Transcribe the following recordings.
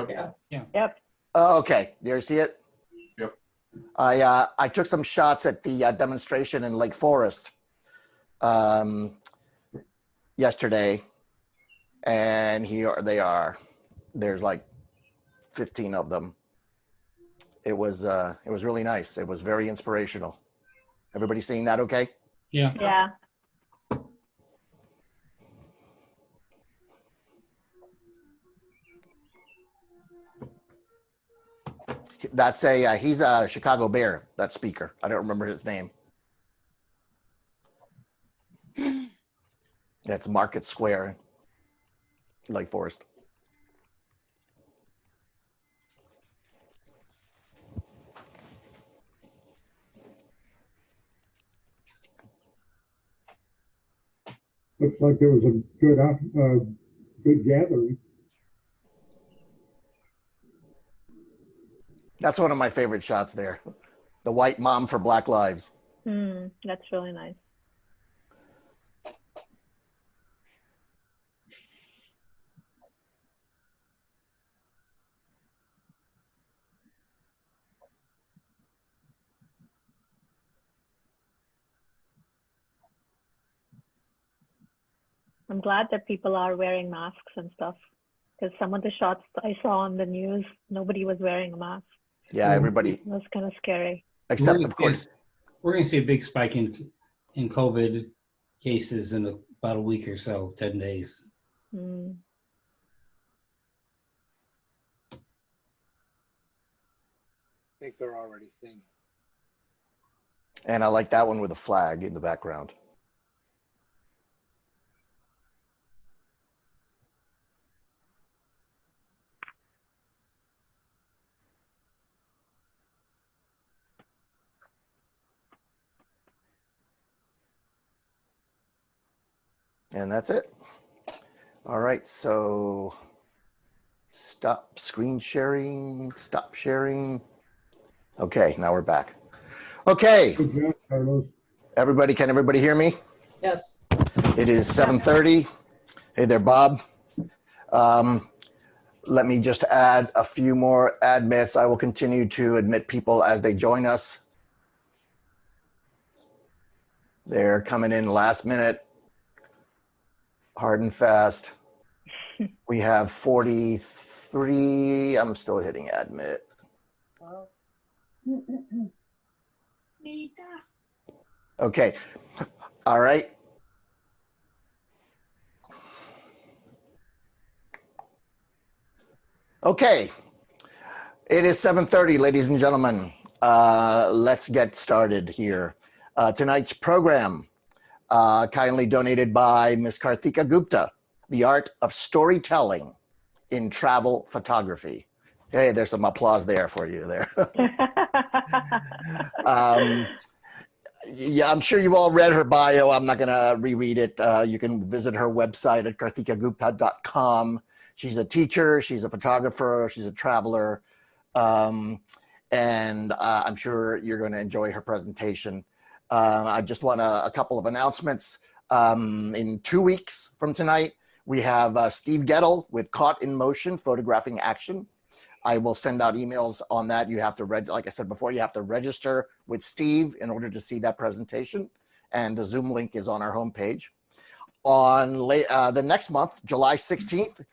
Yep. Yeah. Yep. Oh, okay, there you see it? Yep. I took some shots at the demonstration in Lake Forest yesterday, and here they are. There's like 15 of them. It was really nice. It was very inspirational. Everybody seeing that okay? Yeah. Yeah. That's he's a Chicago Bear, that speaker. I don't remember his name. That's Market Square, Lake Forest. Looks like there was a good gathering. That's one of my favorite shots there. The white mom for Black Lives. That's really nice. I'm glad that people are wearing masks and stuff, because some of the shots I saw on the news, nobody was wearing a mask. Yeah, everybody. It was kind of scary. Except, of course. We're going to see a big spike in COVID cases in about a week or so, 10 days. Mm. I think they're already seeing it. And I like that one with a flag in the background. And that's it. All right, so stop screen sharing, stop sharing. Okay, now we're back. Okay. Good job, Carlos. Everybody, can everybody hear me? Yes. It is 7:30. Hey there, Bob. Let me just add a few more admits. I will continue to admit people as they join us. They're coming in last minute, hard and fast. We have 43. I'm still hitting admit. Okay. All right. Okay. It is 7:30, ladies and gentlemen. Let's get started here. Tonight's program, kindly donated by Ms. Karthika Gupta, The Art of Storytelling in Travel Photography. Hey, there's some applause there for you there. Yeah, I'm sure you've all read her bio. I'm not going to reread it. You can visit her website at karthikagupta.com. She's a teacher, she's a photographer, she's a traveler, and I'm sure you're going to enjoy her presentation. I just want a couple of announcements. In 2 weeks from tonight, we have Steve Gettle with Caught in Motion, Photographing Action. I will send out emails on that. You have to, like I said before, you have to register with Steve in order to see that presentation. And the Zoom link is on our homepage. On the next month, July 16th,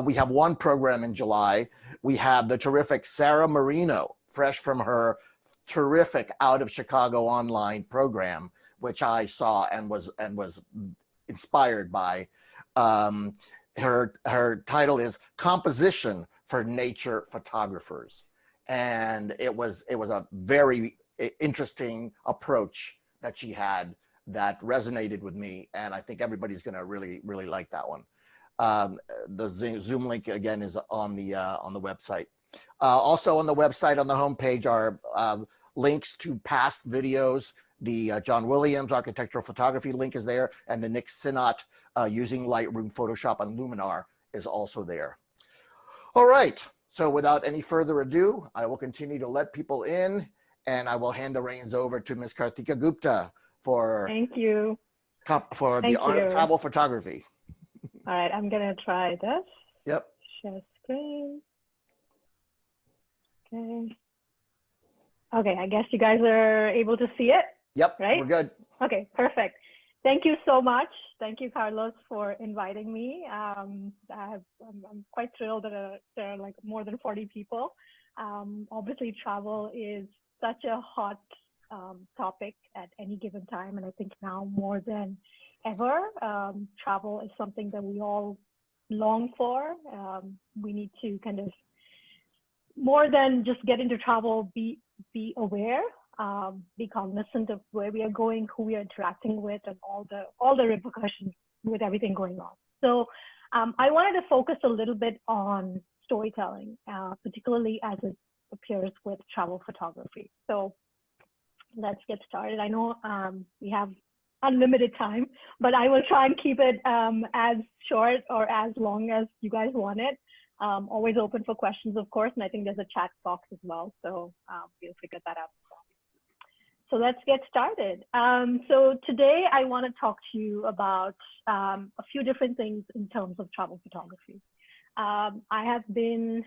we have one program in July. We have the terrific Sarah Marino, fresh from her terrific Out of Chicago online program, which I saw and was inspired by. Her title is Composition for Nature Photographers, and it was a very interesting approach that she had that resonated with me, and I think everybody's going to really like that one. The Zoom link again is on the website. Also on the website on the homepage are links to past videos. The John Williams architectural photography link is there, and the Nick Sinnott using Lightroom, Photoshop, and Luminar is also there. All right, so without any further ado, I will continue to let people in, and I will hand the reins over to Ms. Karthika Gupta for Thank you. For the Art of Travel Photography. All right, I'm gonna try this. Yep. Share screen. Okay, I guess you guys are able to see it, Yep, right? we're good. Okay, perfect. Thank you so much. Thank you, Carlos, for inviting me. I'm quite thrilled that there are like more than 40 people. Obviously, travel is such a hot topic at any given time, and I think now more than ever, travel is something that we all long for. We need to kind of more than just get into travel, be aware, be cognizant of where we are going, who we are interacting with, and all the repercussions with everything going on. So I wanted to focus a little bit on storytelling, particularly as it appears with travel photography. So let's get started. I know we have unlimited time, but I will try and keep it as short or as long as you guys want it. Always open for questions, of course, and I think there's a chat box as well, so we'll figure that out. So let's get started. So today I want to talk to you about a few different things in terms of travel photography. I have been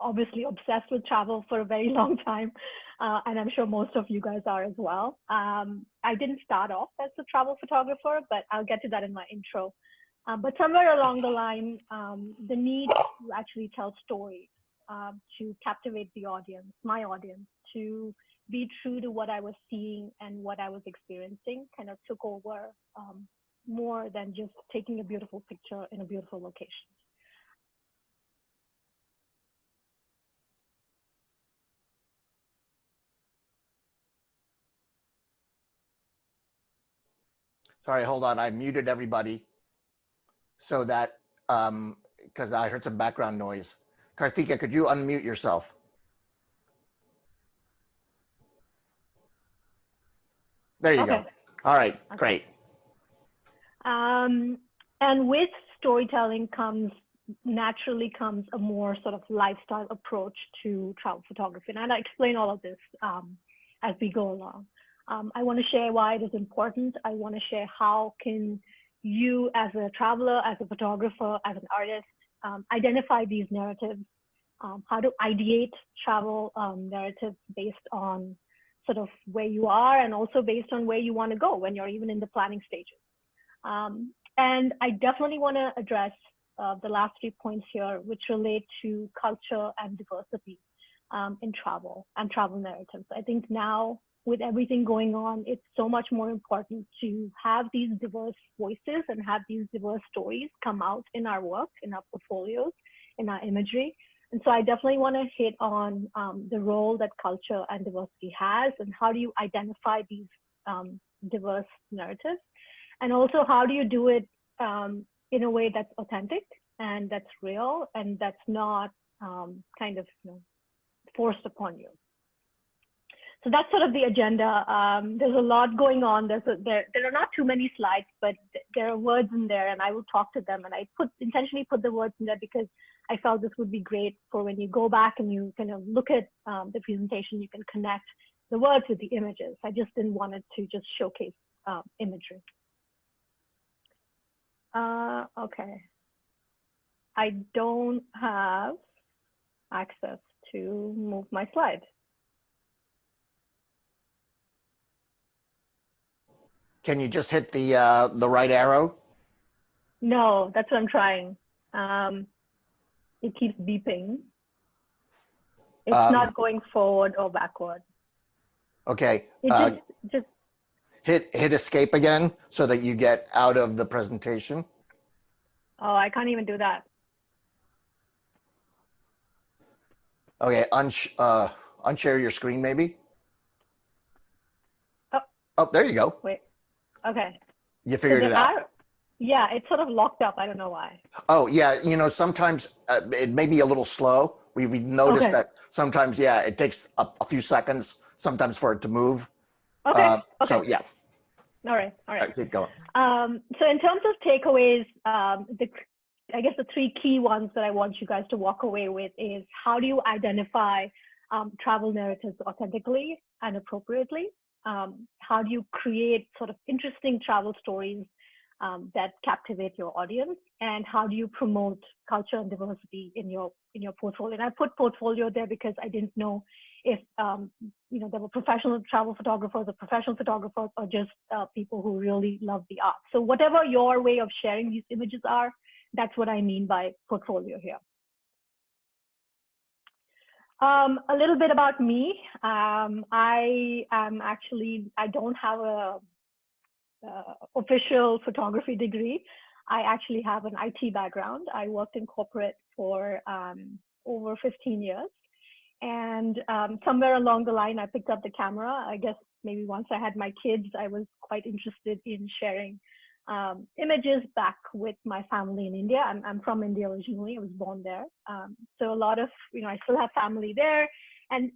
obviously obsessed with travel for a very long time, and I'm sure most of you guys are as well. I didn't start off as a travel photographer, but I'll get to that in my intro. But somewhere along the line, the need to actually tell stories, to captivate the audience, my audience, to be true to what I was seeing and what I was experiencing kind of took over more than just taking a beautiful picture in a beautiful location. Sorry, hold on. I muted everybody so that, because I heard some background noise. Karthika, could you unmute yourself? There you go. Okay. All right, Okay. great. And with storytelling naturally comes a more sort of lifestyle approach to travel photography. And I'll explain all of this as we go along. I want to share why it is important. I want to share how can you as a traveler, as a photographer, as an artist, identify these narratives, how to ideate travel narratives based on sort of where you are and also based on where you want to go when you're even in the planning stages. And I definitely want to address the last 3 points here, which relate to culture and diversity in travel and travel narratives. I think now with everything going on, it's so much more important to have these diverse voices and have these diverse stories come out in our work, in our portfolios, in our imagery. And so I definitely want to hit on the role that culture and diversity has, and how do you identify these diverse narratives, and also how do you do it in a way that's authentic and that's real and that's not kind of forced upon you. So that's sort of the agenda. There's a lot going on. There are not too many slides, but there are words in there, and I will talk to them. And I intentionally put the words in there because I felt this would be great for when you go back and you kind of look at the presentation, you can connect the words with the images. I just didn't want it to just showcase imagery. Okay. I don't have access to move my slide. Can you just hit the right arrow? No, that's what I'm trying. It keeps beeping. It's not going forward or backward. Okay. It just hit escape again so that you get out of the presentation. Oh, I can't even do that. Okay, unshare your screen maybe. Oh, there you go. Wait. Okay. You figured it out. Yeah, it's sort of locked up. I don't know why. Oh, yeah. Sometimes it may be a little slow. We've noticed that sometimes, it takes a few seconds sometimes for it to move. Okay. So, yeah. All right. Keep going. So in terms of takeaways, I guess the 3 key ones that I want you guys to walk away with is how do you identify travel narratives authentically and appropriately? How do you create sort of interesting travel stories that captivate your audience? And how do you promote culture and diversity in your portfolio? And I put portfolio there because I didn't know if there were professional travel photographers or professional photographers or just people who really love the art. So whatever your way of sharing these images are, that's what I mean by portfolio here. A little bit about me. I don't have a official photography degree. I actually have an IT background. I worked in corporate for over 15 years. And somewhere along the line, I picked up the camera. I guess maybe once I had my kids, I was quite interested in sharing images back with my family in India. I'm from India originally. I was born there. So a lot of, I still have family there. And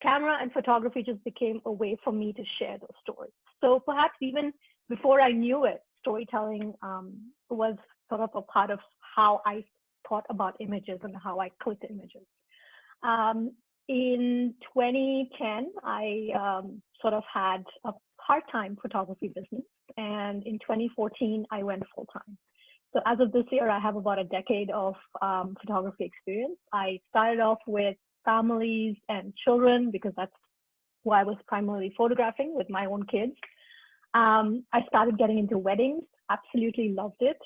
camera and photography just became a way for me to share those stories. So perhaps even before I knew it, storytelling was sort of a part of how I thought about images and how I clicked images. In 2010, I sort of had a part-time photography business. And in 2014, I went full-time. So as of this year, I have about a decade of photography experience. I started off with families and children because that's who I was primarily photographing, with my own kids. I started getting into weddings, absolutely loved it.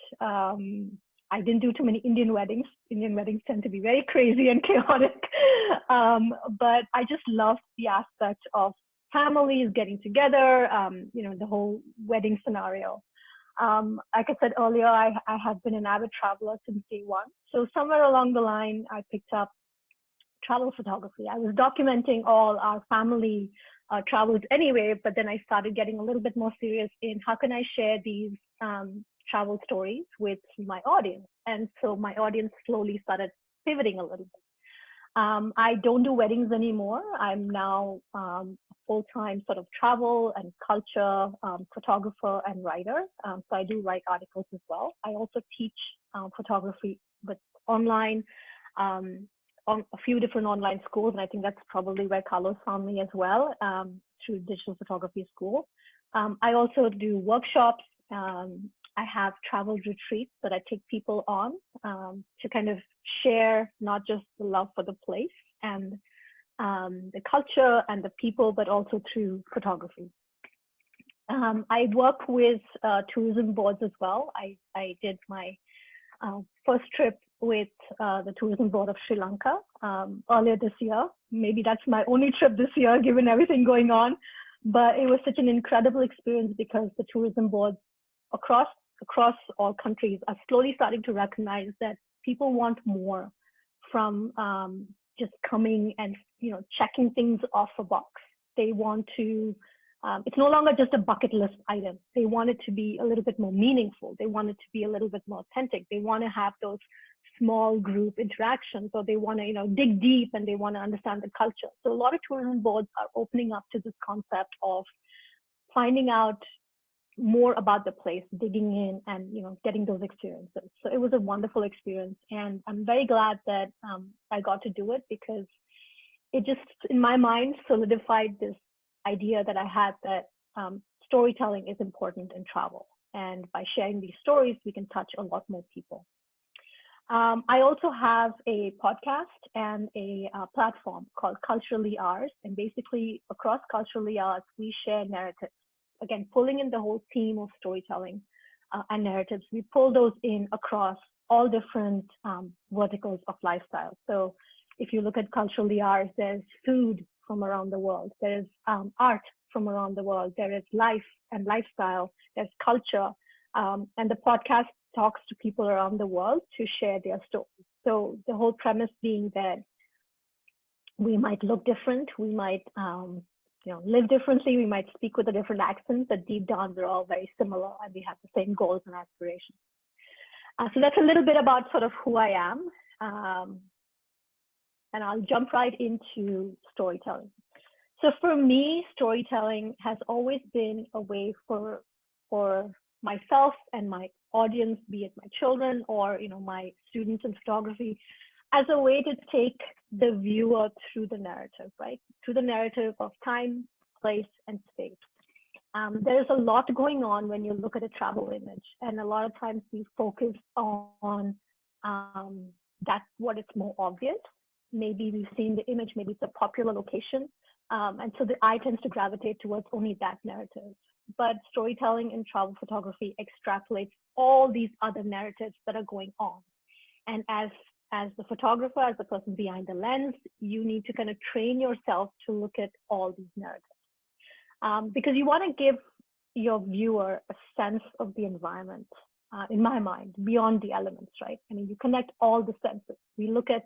I didn't do too many Indian weddings. Indian weddings tend to be very crazy and chaotic. But I just loved the aspect of families getting together, the whole wedding scenario. Like I said earlier, I have been an avid traveler since day one. So somewhere along the line, I picked up travel photography. I was documenting all our family travels anyway, but then I started getting a little bit more serious in how can I share these travel stories with my audience. And so my audience slowly started pivoting a little bit. I don't do weddings anymore. I'm now a full-time sort of travel and culture photographer and writer. So I do write articles as well. I also teach photography, but online on a few different online schools. And I think that's probably where Carlos found me as well, through Digital Photography School. I also do workshops. I have travel retreats that I take people on to kind of share not just the love for the place and the culture and the people, but also through photography. I work with tourism boards as well. I did my first trip with the tourism board of Sri Lanka earlier this year. Maybe that's my only trip this year, given everything going on. But it was such an incredible experience because the tourism boards across all countries are slowly starting to recognize that people want more from just coming and checking things off a box. They want to, it's no longer just a bucket list item. They want it to be a little bit more meaningful. They want it to be a little bit more authentic. They want to have those small group interactions, or they want to dig deep and they want to understand the culture. So a lot of tourism boards are opening up to this concept of finding out more about the place, digging in and getting those experiences. So it was a wonderful experience, and I'm very glad that I got to do it, because it just, in my mind, solidified this idea that I had that storytelling is important in travel, and by sharing these stories we can touch a lot more people. I also have a podcast and a platform called Culturally Ours, and basically across Culturally Ours we share narratives. Again, pulling in the whole theme of storytelling and narratives, we pull those in across all different verticals of lifestyle. So if you look at Culturally Ours, there's food from around the world, there's art from around the world, there is life and lifestyle, there's culture, and the podcast talks to people around the world to share their stories. So the whole premise being that we might look different, we might live differently, we might speak with a different accent, but deep down we're all very similar and we have the same goals and aspirations. So that's a little bit about sort of who I am. And I'll jump right into storytelling. So for me, storytelling has always been a way for myself and my audience, be it my children or my students in photography, as a way to take the viewer through the narrative, right? Through the narrative of time, place, and space. There's a lot going on when you look at a travel image, and a lot of times we focus on that what is more obvious. maybe we've seen the image, maybe it's a popular location. And so the eye tends to gravitate towards only that narrative. But storytelling in travel photography extrapolates all these other narratives that are going on. And as the photographer, as the person behind the lens, you need to kind of train yourself to look at all these narratives. Because you want to give your viewer a sense of the environment, in my mind, beyond the elements, right? I mean, you connect all the senses. We look at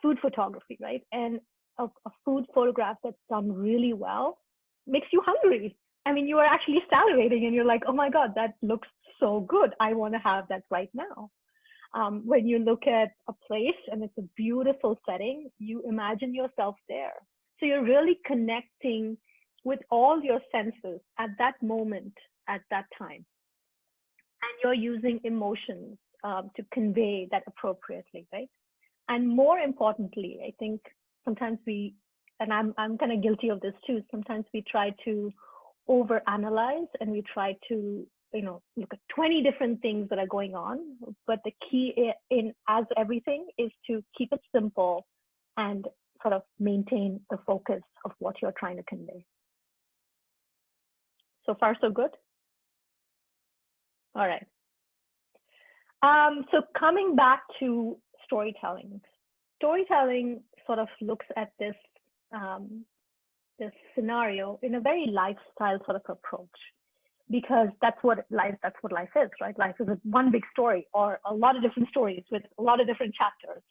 food photography, right? And a food photograph that's done really well makes you hungry. I mean, you are actually salivating and you're like, oh my God, that looks so good. I want to have that right now. When you look at a place and it's a beautiful setting, you imagine yourself there. So you're really connecting with all your senses at that moment, at that time. And you're using emotions to convey that appropriately, right? And more importantly, I think sometimes and I'm kind of guilty of this too, sometimes we try to overanalyze and we try to, look at 20 different things that are going on. But the key in as everything is to keep it simple and sort of maintain the focus of what you're trying to convey. So far, so good? All right. So coming back to storytelling. Storytelling sort of looks at this scenario in a very lifestyle sort of approach, because that's what life is, right? Life is one big story, or a lot of different stories with a lot of different chapters.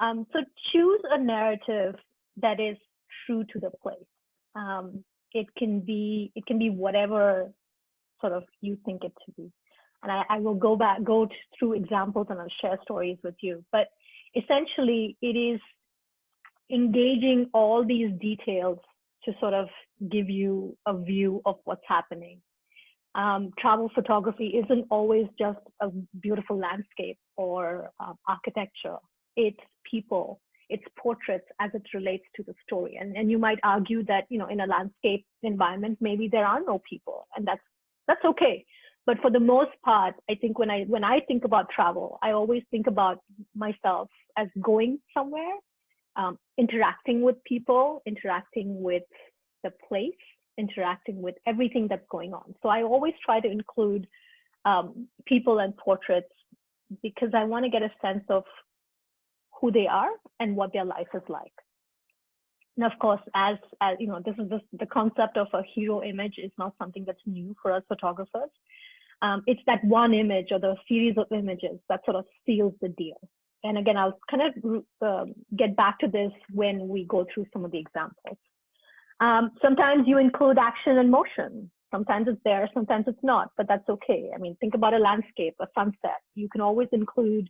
So choose a narrative that is true to the place. It can be whatever sort of you think it to be. And I will go through examples and I'll share stories with you. But essentially, it is engaging all these details to sort of give you a view of what's happening. Travel photography isn't always just a beautiful landscape or architecture. It's people, it's portraits as it relates to the story. And you might argue that, in a landscape environment, maybe there are no people, and that's okay. But for the most part, I think when I think about travel, I always think about myself as going somewhere, interacting with people, interacting with the place, interacting with everything that's going on. So I always try to include people and portraits because I want to get a sense of who they are and what their life is like. And of course, as the concept of a hero image is not something that's new for us photographers. It's that one image or the series of images that sort of seals the deal. And again, I'll kind of get back to this when we go through some of the examples. Sometimes you include action and motion. Sometimes it's there, sometimes it's not, but that's okay. I mean, think about a landscape, a sunset. You can always include,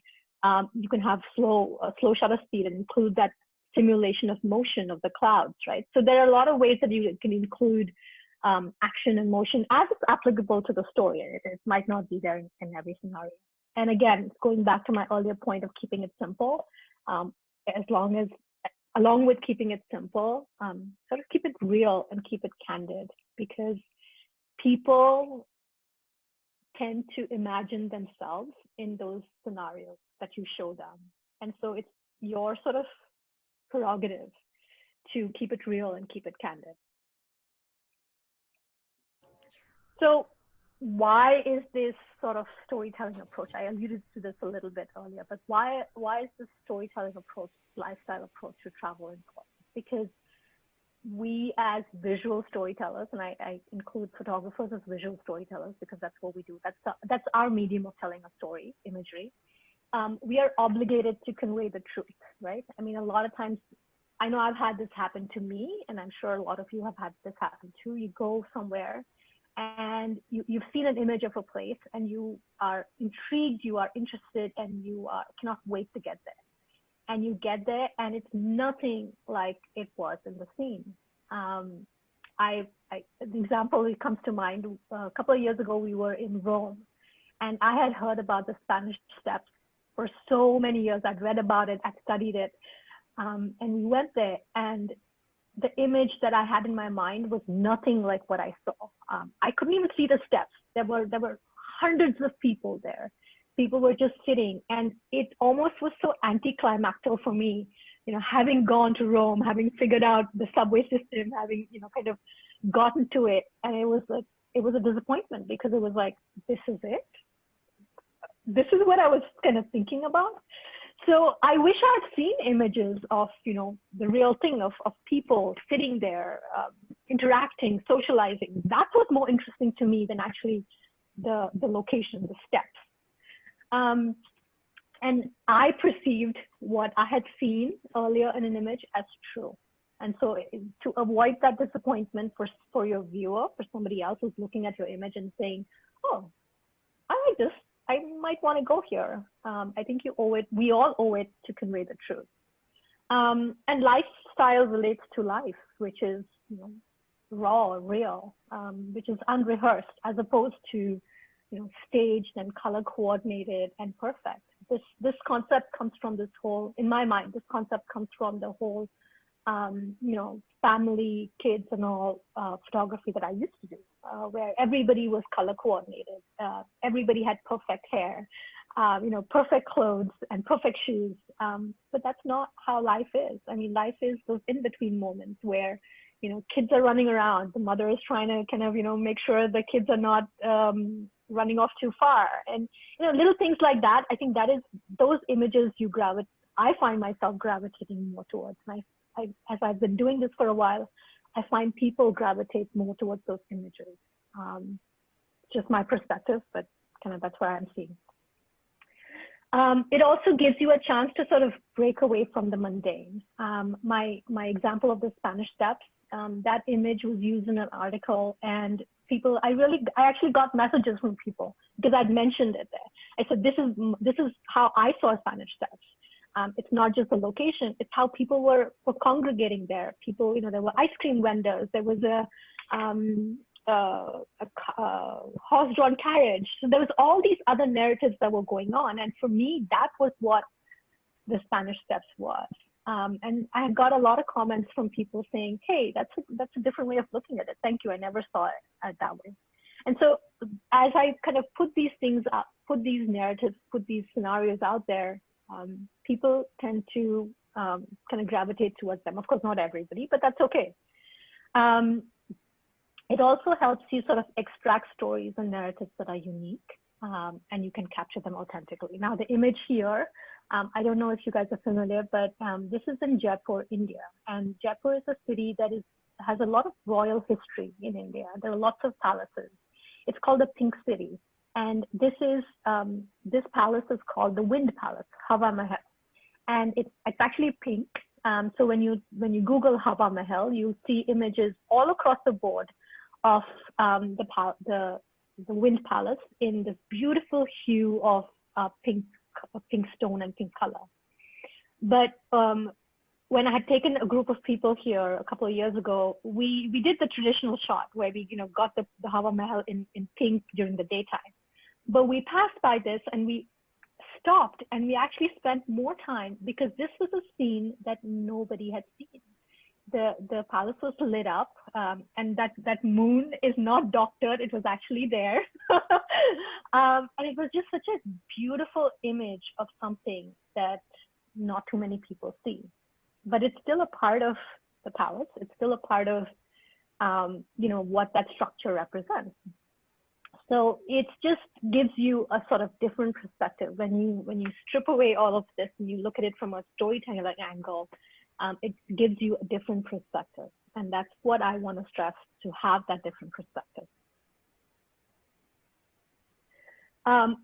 you can have slow shutter speed and include that simulation of motion of the clouds, right? So there are a lot of ways that you can include action and motion as it's applicable to the story. It might not be there in every scenario. And again, going back to my earlier point of keeping it simple, along with keeping it simple, sort of keep it real and keep it candid, because people tend to imagine themselves in those scenarios that you show them. And so it's your sort of prerogative to keep it real and keep it candid. So why is this sort of storytelling approach? I alluded to this a little bit earlier, but why is this storytelling approach, lifestyle approach to travel important? Because we as visual storytellers, and I include photographers as visual storytellers because that's what we do. That's our medium of telling a story, imagery. We are obligated to convey the truth, right? I mean, a lot of times, I know I've had this happen to me, and I'm sure a lot of you have had this happen too. You go somewhere and you've seen an image of a place and you are intrigued, you are interested, and you cannot wait to get there. And you get there and it's nothing like it was in the scene. The example that comes to mind, a couple of years ago, we were in Rome and I had heard about the Spanish Steps for so many years. I'd read about it, I'd studied it. And we went there and the image that I had in my mind was nothing like what I saw. I couldn't even see the steps. There were hundreds of people there. People were just sitting, and it almost was so anticlimactic for me having gone to Rome, having figured out the subway system, having, kind of gotten to it. And it was a disappointment because it was like, this is it. This is what I was kind of thinking about. So I wish I had seen images of, the real thing of people sitting there, interacting, socializing. That was more interesting to me than actually the location, the steps. And I perceived what I had seen earlier in an image as true. And so to avoid that disappointment for your viewer, for somebody else who's looking at your image and saying, oh, I like this, I might want to go here. I think we all owe it to convey the truth. And lifestyle relates to life, which is raw, real, which is unrehearsed, as opposed to staged and color coordinated and perfect. This concept comes from this whole, in my mind, this concept comes from the whole, family, kids and all photography that I used to do, where everybody was color coordinated. Everybody had perfect hair, perfect clothes and perfect shoes. But that's not how life is. I mean, life is those in-between moments where, kids are running around. The mother is trying to kind of, make sure the kids are not running off too far. And, little things like that. I think that is those images I find myself gravitating more towards. As I've been doing this for a while, I find people gravitate more towards those images. Just my perspective, but kind of that's where I'm seeing. It also gives you a chance to sort of break away from the mundane. My example of the Spanish Steps, that image was used in an article, and people, I actually got messages from people because I'd mentioned it there. I said, this is how I saw Spanish Steps. It's not just the location, it's how people were congregating there. People, there were ice cream vendors, there was a horse-drawn carriage. So there was all these other narratives that were going on. And for me, that was what the Spanish Steps was. And I got a lot of comments from people saying, hey, that's a different way of looking at it. Thank you, I never saw it that way. And so as I kind of put these things up, put these narratives, put these scenarios out there, people tend to kind of gravitate towards them. Of course, not everybody, but that's okay. It also helps you sort of extract stories and narratives that are unique, and you can capture them authentically. Now, the image here, I don't know if you guys are familiar, but this is in Jaipur, India. And Jaipur is a city that has a lot of royal history in India. There are lots of palaces. It's called the Pink City. And this palace is called the Wind Palace, Hawa Mahal. And it's actually pink. So when you Google Hawa Mahal, you see images all across the board of the Wind Palace in this beautiful hue of pink stone and pink color. But when I had taken a group of people here a couple of years ago, we did the traditional shot where we got the Hawa Mahal in pink during the daytime. But we passed by this and we stopped and we actually spent more time because this was a scene that nobody had seen. The palace was lit up, and that moon is not doctored, it was actually there. And it was just such a beautiful image of something that not too many people see. But it's still a part of the palace. It's still a part of what that structure represents. So it just gives you a sort of different perspective when you strip away all of this and you look at it from a storytelling angle. It gives you a different perspective, and that's what I want to stress, to have that different perspective.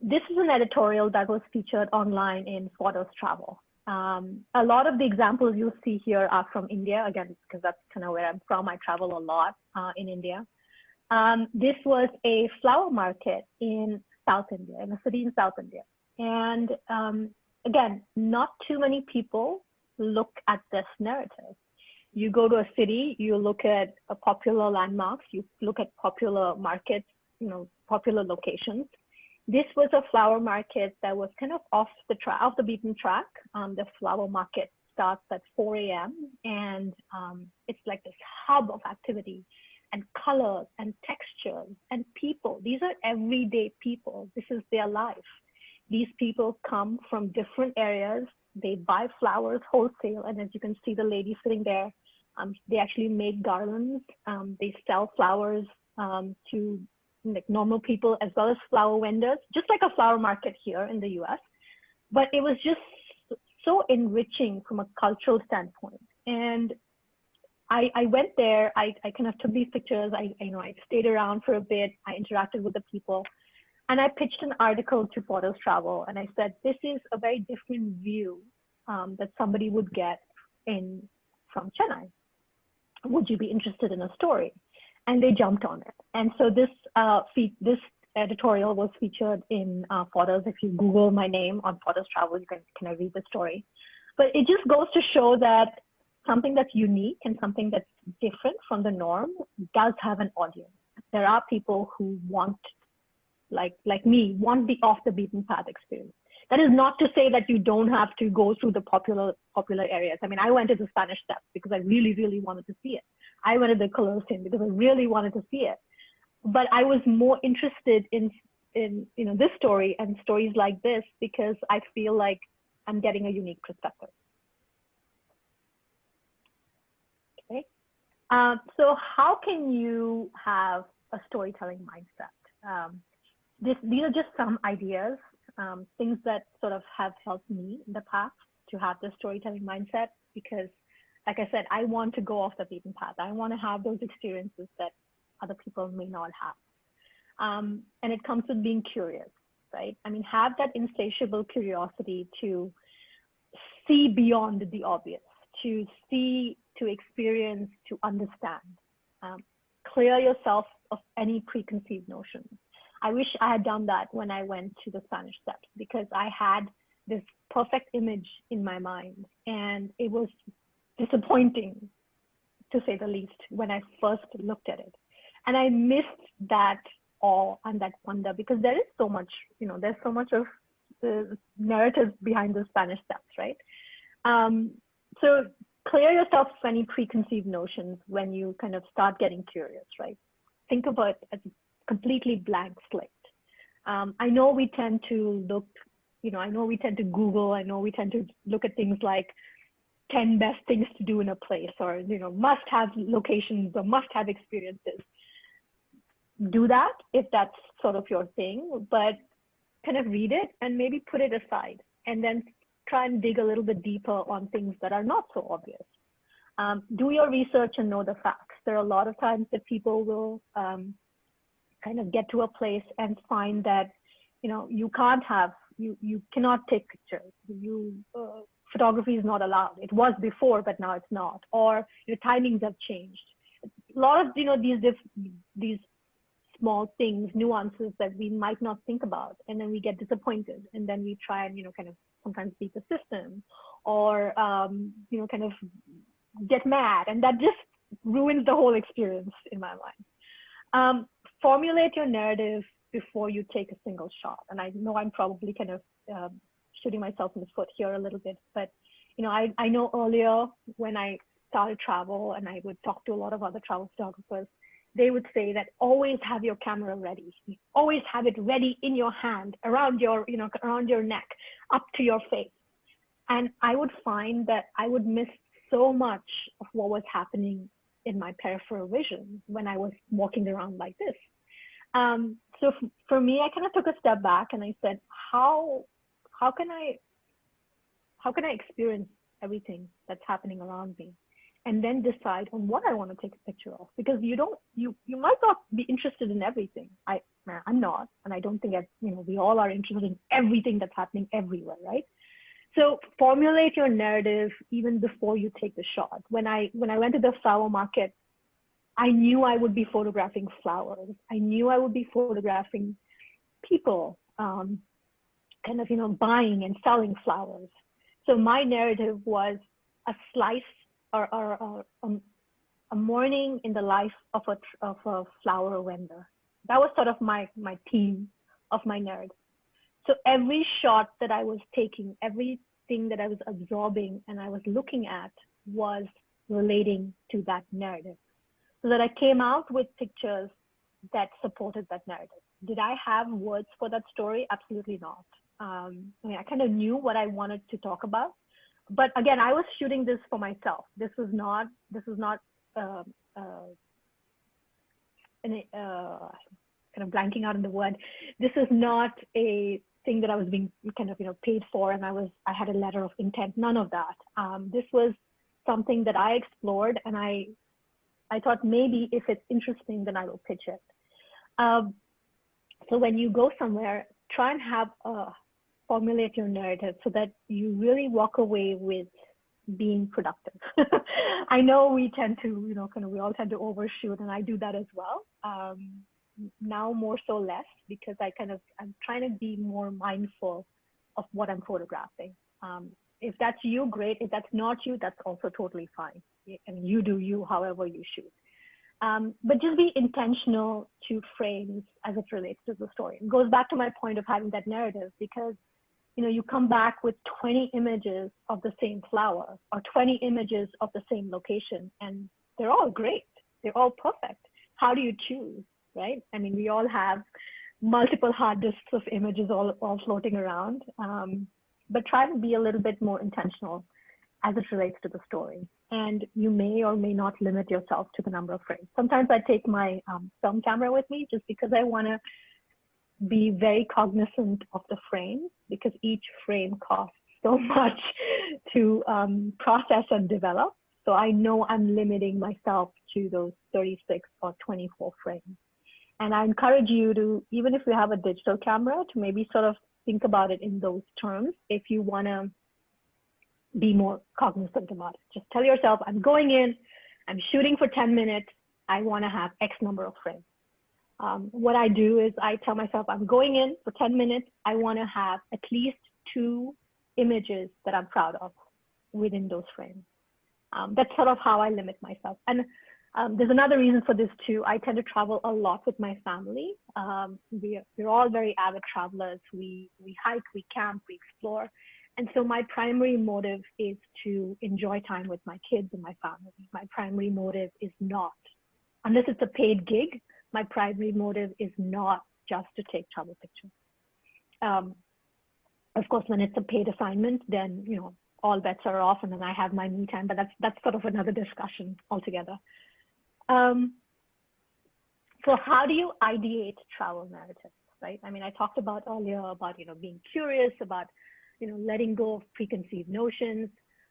This is an editorial that was featured online in Fodor's Travel. A lot of the examples you see here are from India, again, because that's kind of where I'm from. I travel a lot in India. This was a flower market in South India, in a city in South India. And again, not too many people look at this narrative. You go to a city, you look at popular landmarks, you look at popular markets, popular locations. This was a flower market that was kind of off the beaten track. The flower market starts at 4 a.m. and it's like this hub of activity and colors and textures and people. These are everyday people. This is their life. These people come from different areas They buy flowers wholesale, and as you can see, the lady sitting there, they actually make garlands. They sell flowers to like normal people as well as flower vendors, just like a flower market here in the US. But it was just so enriching from a cultural standpoint. And I went there, I kind of took these pictures, I stayed around for a bit, I interacted with the people, and I pitched an article to Fodor's Travel, and I said, this is a very different view that somebody would get from Chennai. Would you be interested in a story? And they jumped on it. And so this editorial was featured in Fodor's. If you Google my name on Fodor's Travel, you can read the story. But it just goes to show that something that's unique and something that's different from the norm does have an audience. There are people who want, like me, want the off the beaten path experience. That is not to say that you don't have to go through the popular areas. I mean, I went to the Spanish Steps because I really, really wanted to see it. I went to the Colosseum because I really wanted to see it. But I was more interested in this story and stories like this because I feel like I'm getting a unique perspective. Okay. So how can you have a storytelling mindset? These are just some ideas, things that sort of have helped me in the past to have this storytelling mindset, because like I said, I want to go off the beaten path. I want to have those experiences that other people may not have. And it comes with being curious, right? I mean, have that insatiable curiosity to see beyond the obvious, to see, to experience, to understand. Clear yourself of any preconceived notions. I wish I had done that when I went to the Spanish Steps, because I had this perfect image in my mind, and it was disappointing, to say the least, when I first looked at it. And I missed that awe and that wonder, because there is so much, there's so much of the narrative behind the Spanish Steps, right? So clear yourself of any preconceived notions when you kind of start getting curious, right? Think about it as a completely blank slate. I know we tend to look, I know we tend to Google, I know we tend to look at things like 10 best things to do in a place, or, must have locations or must have experiences. Do that if that's sort of your thing, but kind of read it and maybe put it aside, and then try and dig a little bit deeper on things that are not so obvious. Do your research and know the facts. There are a lot of times that people will kind of get to a place and find that, you can't have, you cannot take pictures. Photography is not allowed. It was before, but now it's not. Or your timings have changed. A lot of, these small things, nuances that we might not think about, and then we get disappointed, and then we try and kind of sometimes beat the system, or kind of get mad, and that just ruins the whole experience in my mind. Formulate your narrative before you take a single shot, and I know I'm probably kind of shooting myself in the foot here a little bit, but I know earlier when I started travel and I would talk to a lot of other travel photographers, they would say that always have your camera ready. Always have it ready in your hand, around your, around your neck, up to your face. And I would find that I would miss so much of what was happening in my peripheral vision when I was walking around like this. So for me, I kind of took a step back and I said, how can I experience everything that's happening around me, and then decide on what I want to take a picture of? Because you might not be interested in everything. I'm not, and I don't think we all are interested in everything that's happening everywhere, right? So formulate your narrative even before you take the shot. When I went to the flower market, I knew I would be photographing flowers. I knew I would be photographing people, kind of buying and selling flowers. So my narrative was a slice or a morning in the life of a flower vendor. That was sort of my theme of my narrative. So every shot that I was taking, everything that I was absorbing and I was looking at was relating to that narrative, so that I came out with pictures that supported that narrative. Did I have words for that story? Absolutely not. I kind of knew what I wanted to talk about, but again, I was shooting this for myself. This was not kind of blanking out on the word. This is not a thing that I was being kind of, paid for, and I had a letter of intent, none of that. This was something that I explored, and I thought maybe if it's interesting, then I will pitch it. So when you go somewhere, try and formulate your narrative so that you really walk away with being productive. I know we tend to, we all tend to overshoot, and I do that as well. Now more so less, because I'm trying to be more mindful of what I'm photographing. If that's you, great. If that's not you, that's also totally fine. And you do you however you shoot. But just be intentional to frames as it relates to the story. It goes back to my point of having that narrative, because you come back with 20 images of the same flower or 20 images of the same location, and they're all great. They're all perfect. How do you choose, right? I mean, we all have multiple hard disks of images all floating around, but try to be a little bit more intentional as it relates to the story. And you may or may not limit yourself to the number of frames. Sometimes I take my film camera with me just because I want to be very cognizant of the frame, because each frame costs so much to process and develop. So I know I'm limiting myself to those 36 or 24 frames. And I encourage you to, even if you have a digital camera, to maybe sort of think about it in those terms if you want to be more cognizant about it. Just tell yourself, I'm going in, I'm shooting for 10 minutes, I want to have X number of frames. What I do is I tell myself, I'm going in for 10 minutes, I want to have at least 2 images that I'm proud of within those frames. That's sort of how I limit myself. And there's another reason for this too. I tend to travel a lot with my family. We're all very avid travelers. We hike, we camp, we explore. And so my primary motive is to enjoy time with my kids and my family. My primary motive is not, unless it's a paid gig, my primary motive is not just to take travel pictures. Of course, when it's a paid assignment, then, all bets are off, and then I have my me time, but that's sort of another discussion altogether. So how do you ideate travel narratives, right? I mean, I talked about earlier about, being curious, about, letting go of preconceived notions.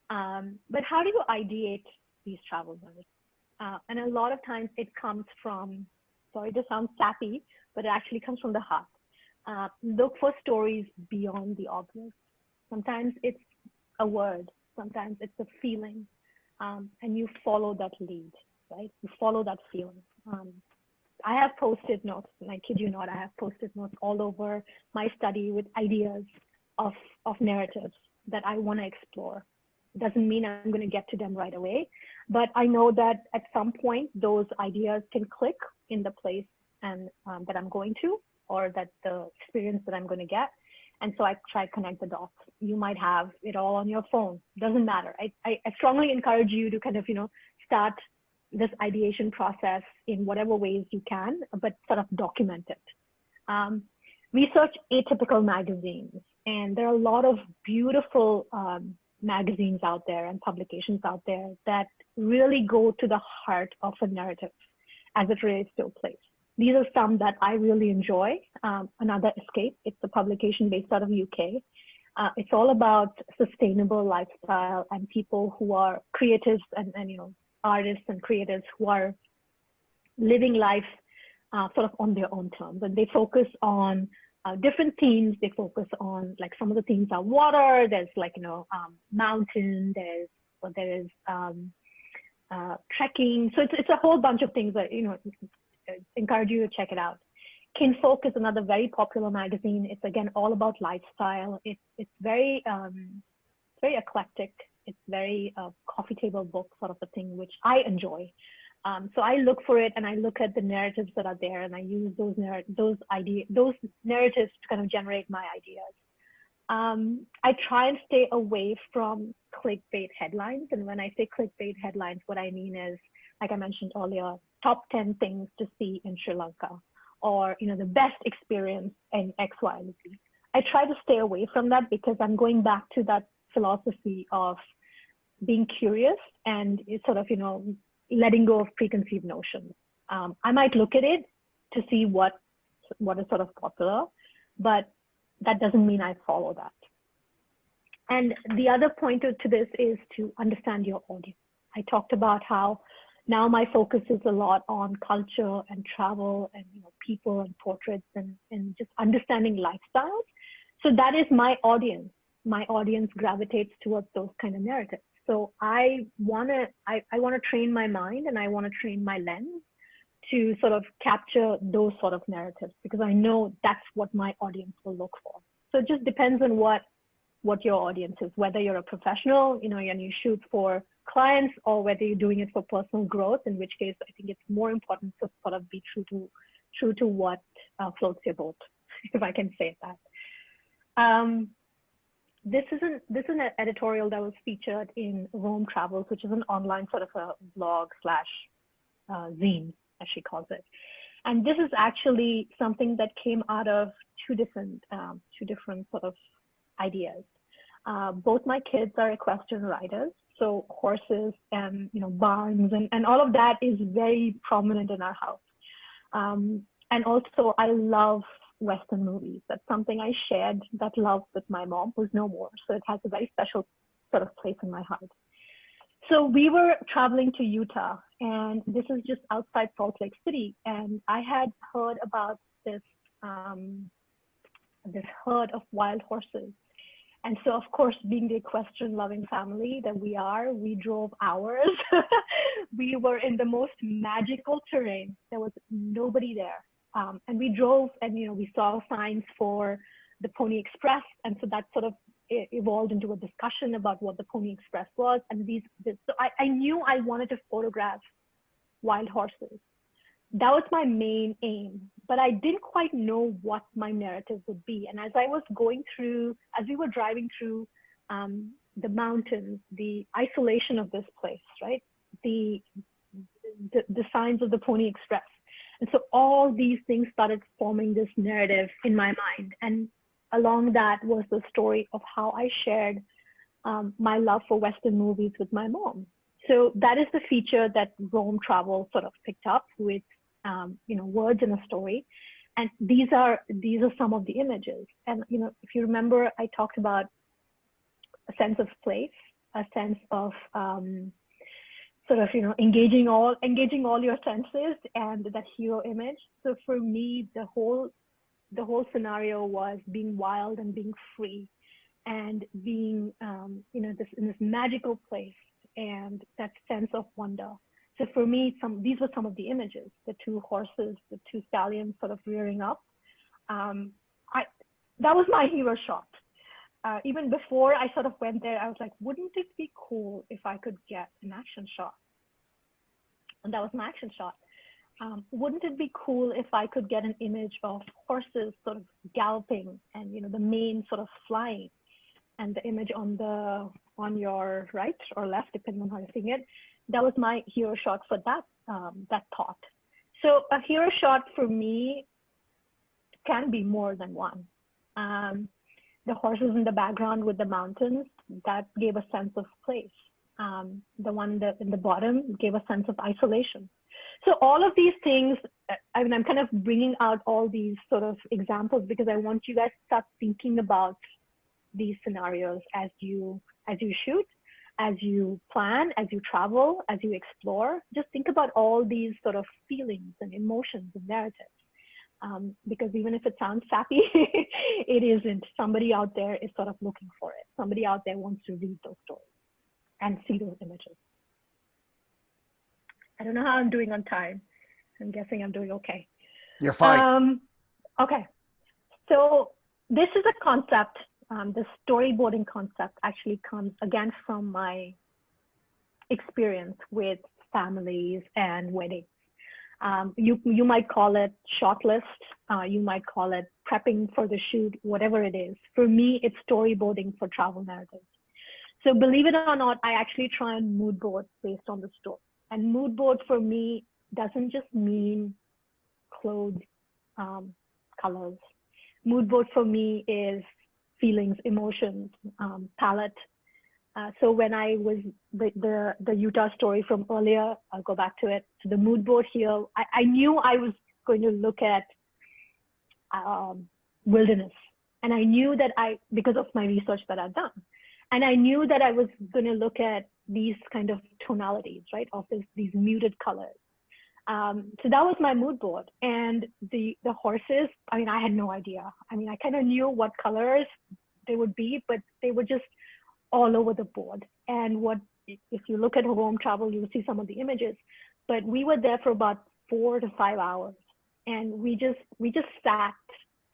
But how do you ideate these travel narratives? And a lot of times it comes from, sorry to sound sappy, but it actually comes from the heart. Look for stories beyond the obvious. Sometimes it's a word, sometimes it's a feeling, and you follow that lead, right? You follow that feeling. I have Post-it notes, and I kid you not, I have Post-it notes all over my study with ideas of narratives that I want to explore. It doesn't mean I'm going to get to them right away, but I know that at some point those ideas can click in the place and that I'm going to, or that the experience that I'm going to get. And so I try to connect the dots. You might have it all on your phone. Doesn't matter. I strongly encourage you to kind of, start this ideation process in whatever ways you can, but sort of document it. Research atypical magazines. And there are a lot of beautiful magazines out there and publications out there that really go to the heart of a narrative as it relates to a place. These are some that I really enjoy. Another Escape, it's a publication based out of UK. It's all about sustainable lifestyle and people who are creatives and artists and creatives who are living life sort of on their own terms. And they focus on different themes. They focus on, like, some of the themes are water, there's mountain, there is trekking. So it's a whole bunch of things that, encourage you to check it out. Kinfolk is another very popular magazine. It's, again, all about lifestyle. It's very eclectic. It's very coffee table book sort of a thing, which I enjoy. So I look for it, and I look at the narratives that are there, and I use those narratives to kind of generate my ideas. I try and stay away from clickbait headlines. And when I say clickbait headlines, what I mean is, like I mentioned earlier, top 10 things to see in Sri Lanka, or, the best experience in X, Y, and Z. I try to stay away from that because I'm going back to that philosophy of being curious and it's sort of, letting go of preconceived notions. I might look at it to see what is sort of popular, but that doesn't mean I follow that. And the other pointer to this is to understand your audience. I talked about how now my focus is a lot on culture and travel and people and portraits and just understanding lifestyles. So that is my audience. My audience gravitates towards those kind of narratives. So I wanna train my mind and I wanna train my lens to sort of capture those sort of narratives because I know that's what my audience will look for. So it just depends on what your audience is, whether you're a professional, and you shoot for clients, or whether you're doing it for personal growth, in which case I think it's more important to sort of be true to what floats your boat, if I can say that. This is an editorial that was featured in Rome Travels, which is an online sort of a blog / zine, as she calls it. And this is actually something that came out of two different sort of ideas. Both my kids are equestrian riders, so horses and barns and all of that is very prominent in our house. And also I love Western movies. That's something I shared that love with my mom, who's no more. So it has a very special sort of place in my heart. So we were traveling to Utah, and this is just outside Salt Lake City. And I had heard about this herd of wild horses. And so, of course, being the equestrian loving family that we are, we drove hours. We were in the most magical terrain. There was nobody there. And we drove and, we saw signs for the Pony Express. And so that sort of evolved into a discussion about what the Pony Express was. And so I knew I wanted to photograph wild horses. That was my main aim, but I didn't quite know what my narrative would be. And as we were driving through the mountains, the isolation of this place, right? The signs of the Pony Express. And so all these things started forming this narrative in my mind. And along that was the story of how I shared my love for Western movies with my mom. So that is the feature that Rome Travel sort of picked up with, words in a story. And these are some of the images. And, if you remember, I talked about a sense of place, a sense of engaging all your senses and that hero image. So for me, the whole scenario was being wild and being free and being, in this magical place and that sense of wonder. So for me, these were some of the images, the two horses, the two stallions sort of rearing up. That was my hero shot. Even before I sort of went there, I was like, wouldn't it be cool if I could get an action shot? And that was my action shot. Wouldn't it be cool if I could get an image of horses sort of galloping and, the mane sort of flying and the image on your right or left, depending on how you're seeing it. That was my hero shot for that thought. So a hero shot for me can be more than one. The horses in the background with the mountains, that gave a sense of place. The one in the bottom gave a sense of isolation. So all of these things, I'm kind of bringing out all these sort of examples because I want you guys to start thinking about these scenarios as you shoot, as you plan, as you travel, as you explore. Just think about all these sort of feelings and emotions and narratives. Because even if it sounds sappy, it isn't. Somebody out there is sort of looking for it. Somebody out there wants to read those stories and see those images. I don't know how I'm doing on time. I'm guessing I'm doing okay. You're fine. Okay. So this is a concept. The storyboarding concept actually comes again from my experience with families and weddings. You might call it shot list. You might call it prepping for the shoot, whatever it is. For me, it's storyboarding for travel narratives. So believe it or not, I actually try and mood board based on the story. And mood board for me doesn't just mean clothes, colors. Mood board for me is feelings, emotions, palette, So when I was the Utah story from earlier, I'll go back to it. So the mood board here, I knew I was going to look at wilderness. And I knew that because of my research that I've done, and I knew that I was going to look at these kind of tonalities, right, of these muted colors. So that was my mood board. And the horses, I mean, I had no idea. I mean, I kind of knew what colors they would be, but they were just all over the board. And if you look at home travel, you'll see some of the images, but we were there for about 4 to 5 hours. And we just sat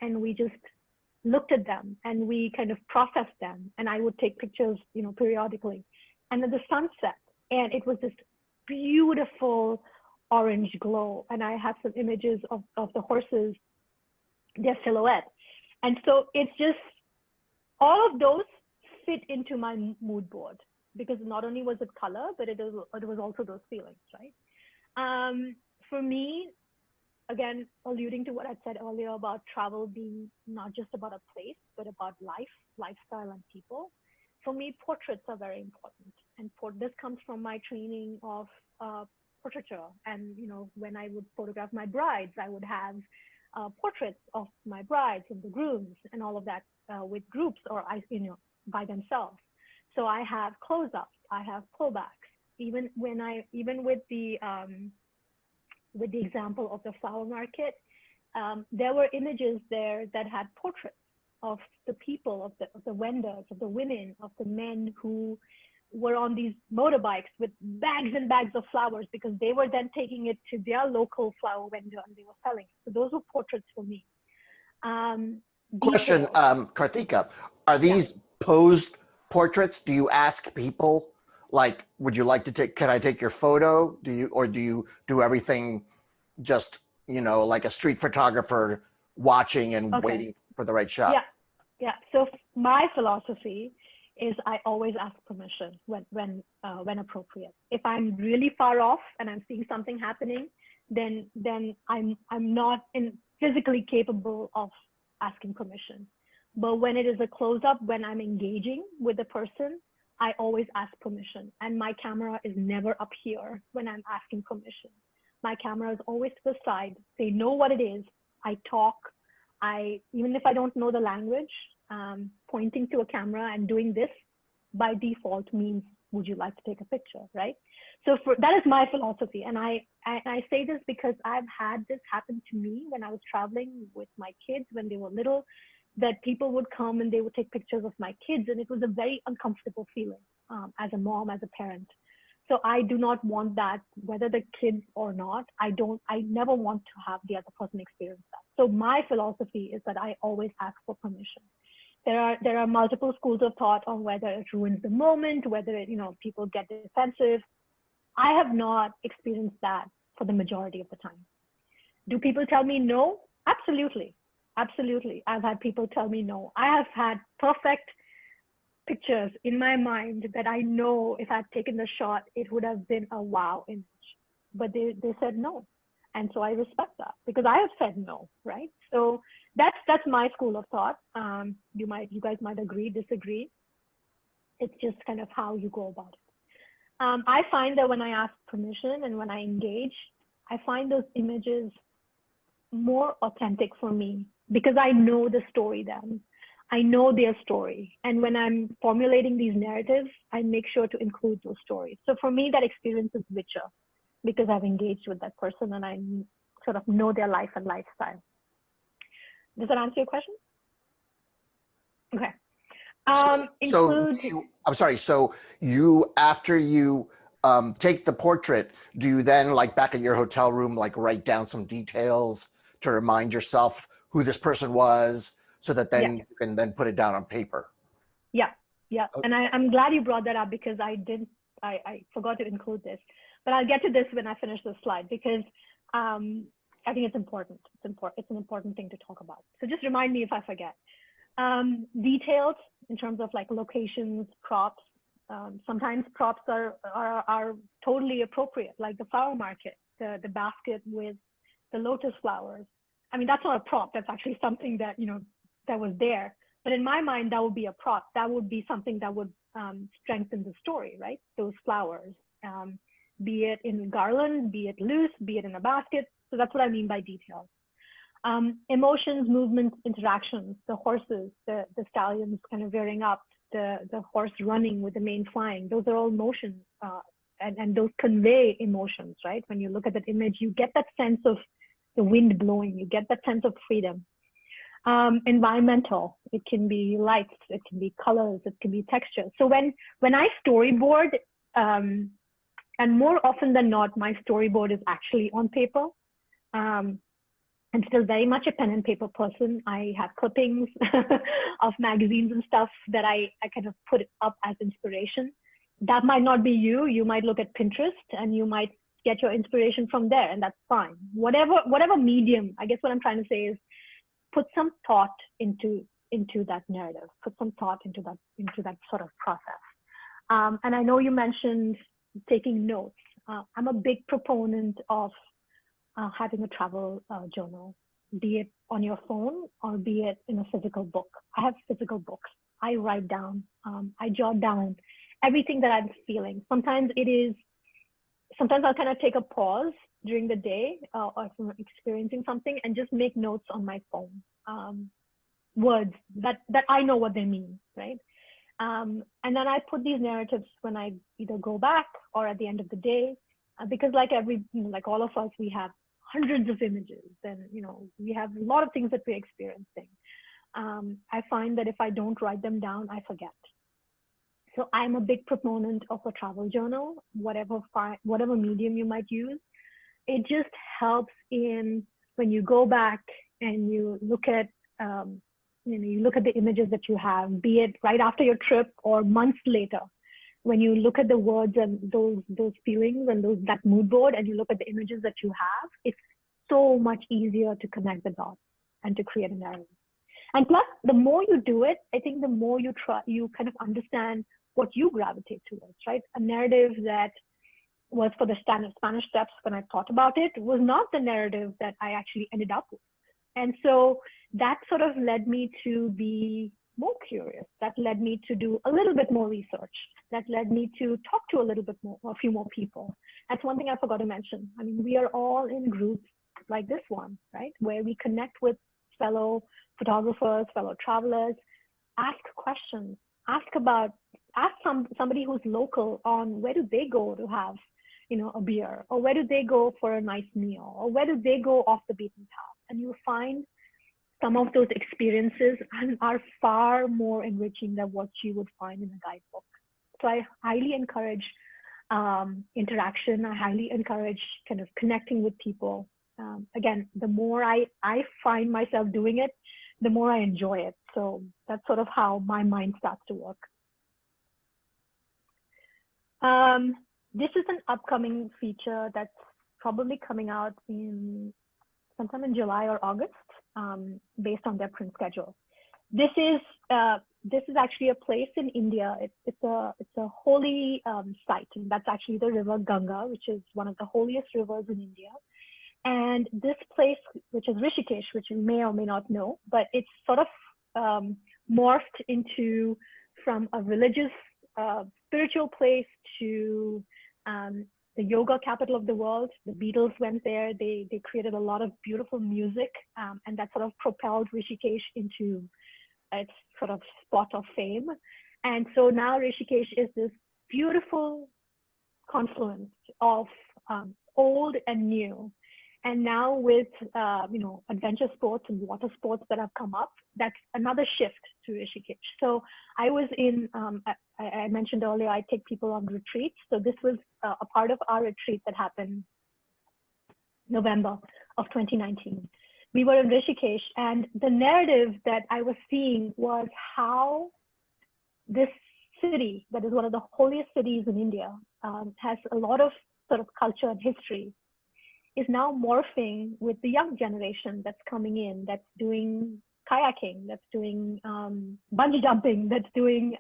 and we just looked at them and we kind of processed them. And I would take pictures, periodically. And then the sun set, and it was this beautiful orange glow. And I have some images of the horses, their silhouette. And so it's just, all of those fit into my mood board, because not only was it color, but it was also those feelings, right? For me, again, alluding to what I said earlier about travel being not just about a place, but about life, lifestyle, and people. For me, portraits are very important. And this comes from my training of portraiture. And, when I would photograph my brides, I would have portraits of my brides and the grooms and all of that with groups or, by themselves. So I have close-ups, I have pullbacks. Even with the example of the flower market, there were images there that had portraits of the people, of the vendors, of the women, of the men who were on these motorbikes with bags and bags of flowers, because they were then taking it to their local flower vendor and they were selling it. So those were portraits for me. Question, Karthika, are these posed portraits? Do you ask people, like, would you like to can I take your photo? Do you do everything just, like a street photographer watching and waiting for the right shot? Yeah. So my philosophy is I always ask permission when appropriate. If I'm really far off and I'm seeing something happening, then I'm not physically capable of asking permission. But when it is a close-up, when I'm engaging with the person, I always ask permission. And my camera is never up here when I'm asking permission. My camera is always to the side. They know what it is. I talk. Even if I don't know the language, pointing to a camera and doing this by default means, would you like to take a picture, right? So that is my philosophy. And I say this because I've had this happen to me when I was traveling with my kids when they were little, that people would come and they would take pictures of my kids. And it was a very uncomfortable feeling as a mom, as a parent. So I do not want that, whether the kids or not. I never want to have the other person experience that. So my philosophy is that I always ask for permission. There are multiple schools of thought on whether it ruins the moment, whether people get defensive. I have not experienced that for the majority of the time. Do people tell me no? Absolutely. Absolutely. I've had people tell me no. I have had perfect pictures in my mind that I know if I'd taken the shot, it would have been a wow image. But they said no. And so I respect that because I have said no, right? So that's my school of thought. You guys might agree, disagree. It's just kind of how you go about it. I find that when I ask permission and when I engage, I find those images more authentic for me because I know the story then. I know their story. And when I'm formulating these narratives, I make sure to include those stories. So for me, that experience is richer because I've engaged with that person and I sort of know their life and lifestyle. Does that answer your question? Okay. I'm sorry. So after you take the portrait, do you then, like back at your hotel room, like write down some details to remind yourself who this person was, so that then you can then put it down on paper? Yeah. Okay. And I'm glad you brought that up because I forgot to include this, but I'll get to this when I finish this slide because I think it's important. It's an important thing to talk about. So just remind me if I forget. Details in terms of like locations, props. Sometimes props are totally appropriate, like the flower market, the basket with the lotus flowers. I mean, that's not a prop. That's actually something that, that was there. But in my mind, that would be a prop. That would be something that would strengthen the story, right? Those flowers, be it in garland, be it loose, be it in a basket. So that's what I mean by details. Emotions, movements, interactions, the horses, the stallions kind of rearing up, the horse running with the mane flying. Those are all motions, and those convey emotions, right? When you look at that image, you get that sense of the wind blowing, you get that sense of freedom. Environmental, it can be lights, it can be colors, it can be texture. So when I storyboard, and more often than not, my storyboard is actually on paper. I'm still very much a pen and paper person. I have clippings of magazines and stuff that I kind of put up as inspiration. That might not be you. You might look at Pinterest and you might get your inspiration from there, and that's fine. Whatever medium, I guess what I'm trying to say is put some thought into that narrative, put some thought into that sort of process. And I know you mentioned taking notes. I'm a big proponent of having a travel journal, be it on your phone or be it in a physical book. I have physical books. I write down, I jot down everything that I'm feeling. Sometimes I'll kind of take a pause during the day or from experiencing something and just make notes on my phone, words that I know what they mean, right? And then I put these narratives when I either go back or at the end of the day, because like all of us, we have hundreds of images, and we have a lot of things that we're experiencing. I find that if I don't write them down, I forget. So I'm a big proponent of a travel journal, whatever medium you might use. It just helps in when you go back and you look at you look at the images that you have, be it right after your trip or months later. When you look at the words and those feelings and that mood board, and you look at the images that you have, it's so much easier to connect the dots and to create a narrative. And plus, the more you do it, I think the more you kind of understand what you gravitate towards, right? A narrative that was for the Spanish steps when I thought about it was not the narrative that I actually ended up with. And so that sort of led me to be more curious. That led me to do a little bit more research. That led me to talk to a few more people. That's one thing I forgot to mention. I mean, we are all in groups like this one, right? Where we connect with fellow photographers, fellow travelers, ask questions, ask somebody who's local on where do they go to have, a beer, or where do they go for a nice meal, or where do they go off the beaten path? And you'll find some of those experiences are far more enriching than what you would find in a guidebook. So I highly encourage interaction. I highly encourage kind of connecting with people. Again, the more I find myself doing it, the more I enjoy it. So that's sort of how my mind starts to work. This is an upcoming feature that's probably coming out sometime in July or August, based on their print schedule. This is actually a place in India. It's a holy site, and that's actually the river Ganga, which is one of the holiest rivers in India. And this place, which is Rishikesh, which you may or may not know, but it's sort of morphed into from a religious, spiritual place to the yoga capital of the world. The Beatles went there. They created a lot of beautiful music, and that sort of propelled Rishikesh into its sort of spot of fame. And so now Rishikesh is this beautiful confluence of old and new. And now with adventure sports and water sports that have come up, that's another shift to Rishikesh. So I was in, I mentioned earlier, I take people on retreats. So this was a part of our retreat that happened November of 2019. We were in Rishikesh, and the narrative that I was seeing was how this city, that is one of the holiest cities in India, has a lot of sort of culture and history, is now morphing with the young generation that's coming in, that's doing kayaking, that's doing bungee jumping, that's doing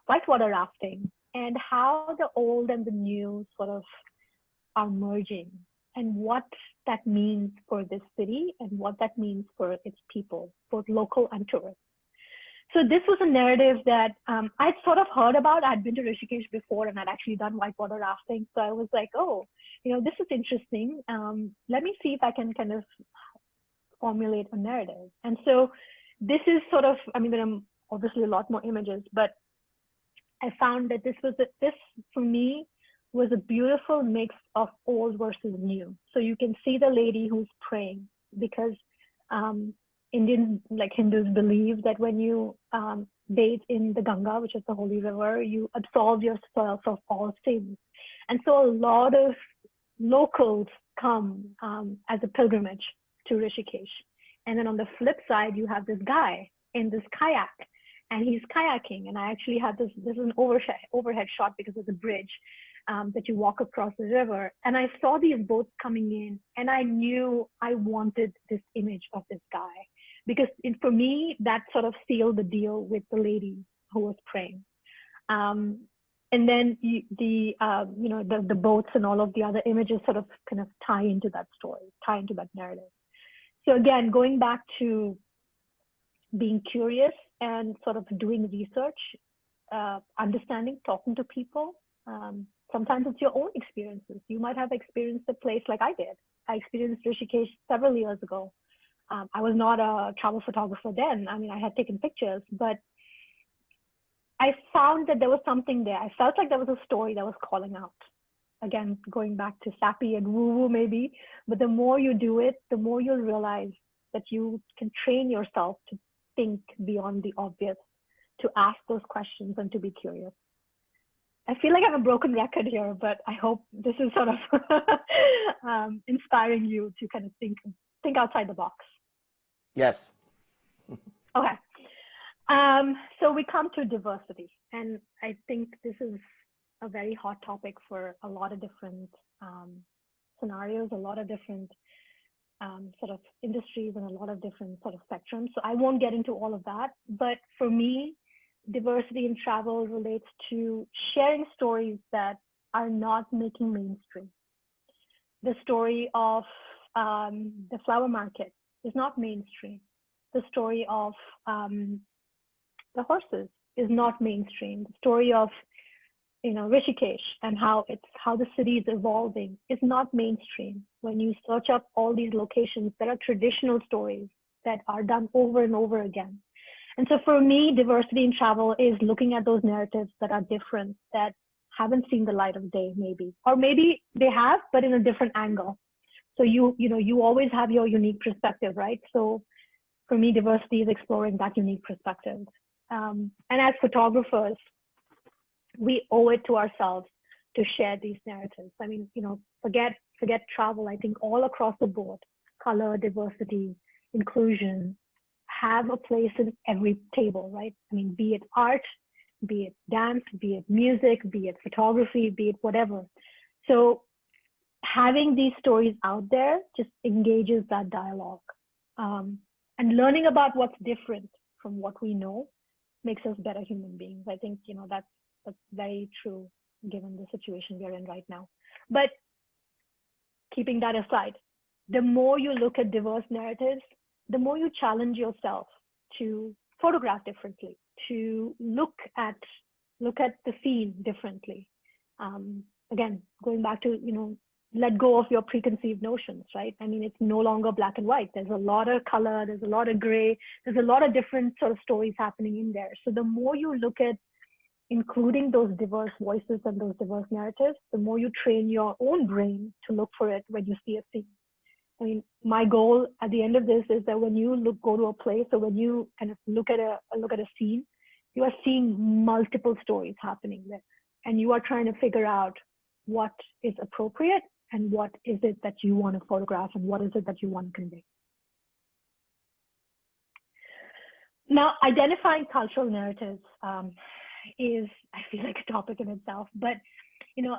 whitewater rafting, and how the old and the new sort of are merging, and what that means for this city and what that means for its people, both local and tourists. So this was a narrative that I'd sort of heard about. I'd been to Rishikesh before and I'd actually done whitewater rafting. So I was like, oh, this is interesting. Let me see if I can kind of formulate a narrative. And so this is sort of, there are obviously a lot more images, but I found that this for me was a beautiful mix of old versus new. So you can see the lady who's praying, because Indians, like Hindus, believe that when you bathe in the Ganga, which is the holy river, you absolve yourself of all sins. And so a lot of locals come as a pilgrimage to Rishikesh. And then on the flip side, you have this guy in this kayak, and he's kayaking. And I actually had this is an overhead shot because of the bridge that you walk across the river. And I saw these boats coming in, and I knew I wanted this image of this guy, because for me, that sort of sealed the deal with the lady who was praying. And then the boats and all of the other images sort of kind of tie into that story, tie into that narrative. So again, going back to being curious and sort of doing research, understanding, talking to people. Sometimes it's your own experiences. You might have experienced a place like I did. I experienced Rishikesh several years ago. I was not a travel photographer then. I had taken pictures, but I found that there was something there. I felt like there was a story that was calling out. Again, going back to sappy and woo-woo maybe, but the more you do it, the more you'll realize that you can train yourself to think beyond the obvious, to ask those questions and to be curious. I feel like I'm a broken record here, but I hope this is sort of inspiring you to kind of think outside the box. Yes. Okay. So we come to diversity, and I think this is a very hot topic for a lot of different scenarios, a lot of different sort of industries, and a lot of different sort of spectrums. So I won't get into all of that, but for me, diversity in travel relates to sharing stories that are not making mainstream. The story of the flower market is not mainstream. The story of the horses is not mainstream. The story of Rishikesh and how the city is evolving is not mainstream. When you search up all these locations, there are traditional stories that are done over and over again. And so for me, diversity in travel is looking at those narratives that are different, that haven't seen the light of day maybe, or maybe they have, but in a different angle. So you always have your unique perspective, right? So for me, diversity is exploring that unique perspective. And as photographers, we owe it to ourselves to share these narratives. Forget travel. I think all across the board, color, diversity, inclusion have a place in every table, right? Be it art, be it dance, be it music, be it photography, be it whatever. So having these stories out there just engages that dialogue. And learning about what's different from what we know makes us better human beings. I think, that's very true given the situation we're in right now. But keeping that aside, the more you look at diverse narratives, the more you challenge yourself to photograph differently, to look at the scene differently. Again, going back to, let go of your preconceived notions, right? It's no longer black and white. There's a lot of color, there's a lot of gray, there's a lot of different sort of stories happening in there. So the more you look at including those diverse voices and those diverse narratives, the more you train your own brain to look for it when you see a scene. My goal at the end of this is that when you go to a place, or when you kind of look at a scene, you are seeing multiple stories happening there, and you are trying to figure out what is appropriate and what is it that you want to photograph and what is it that you want to convey. Now, identifying cultural narratives is, I feel like, a topic in itself, but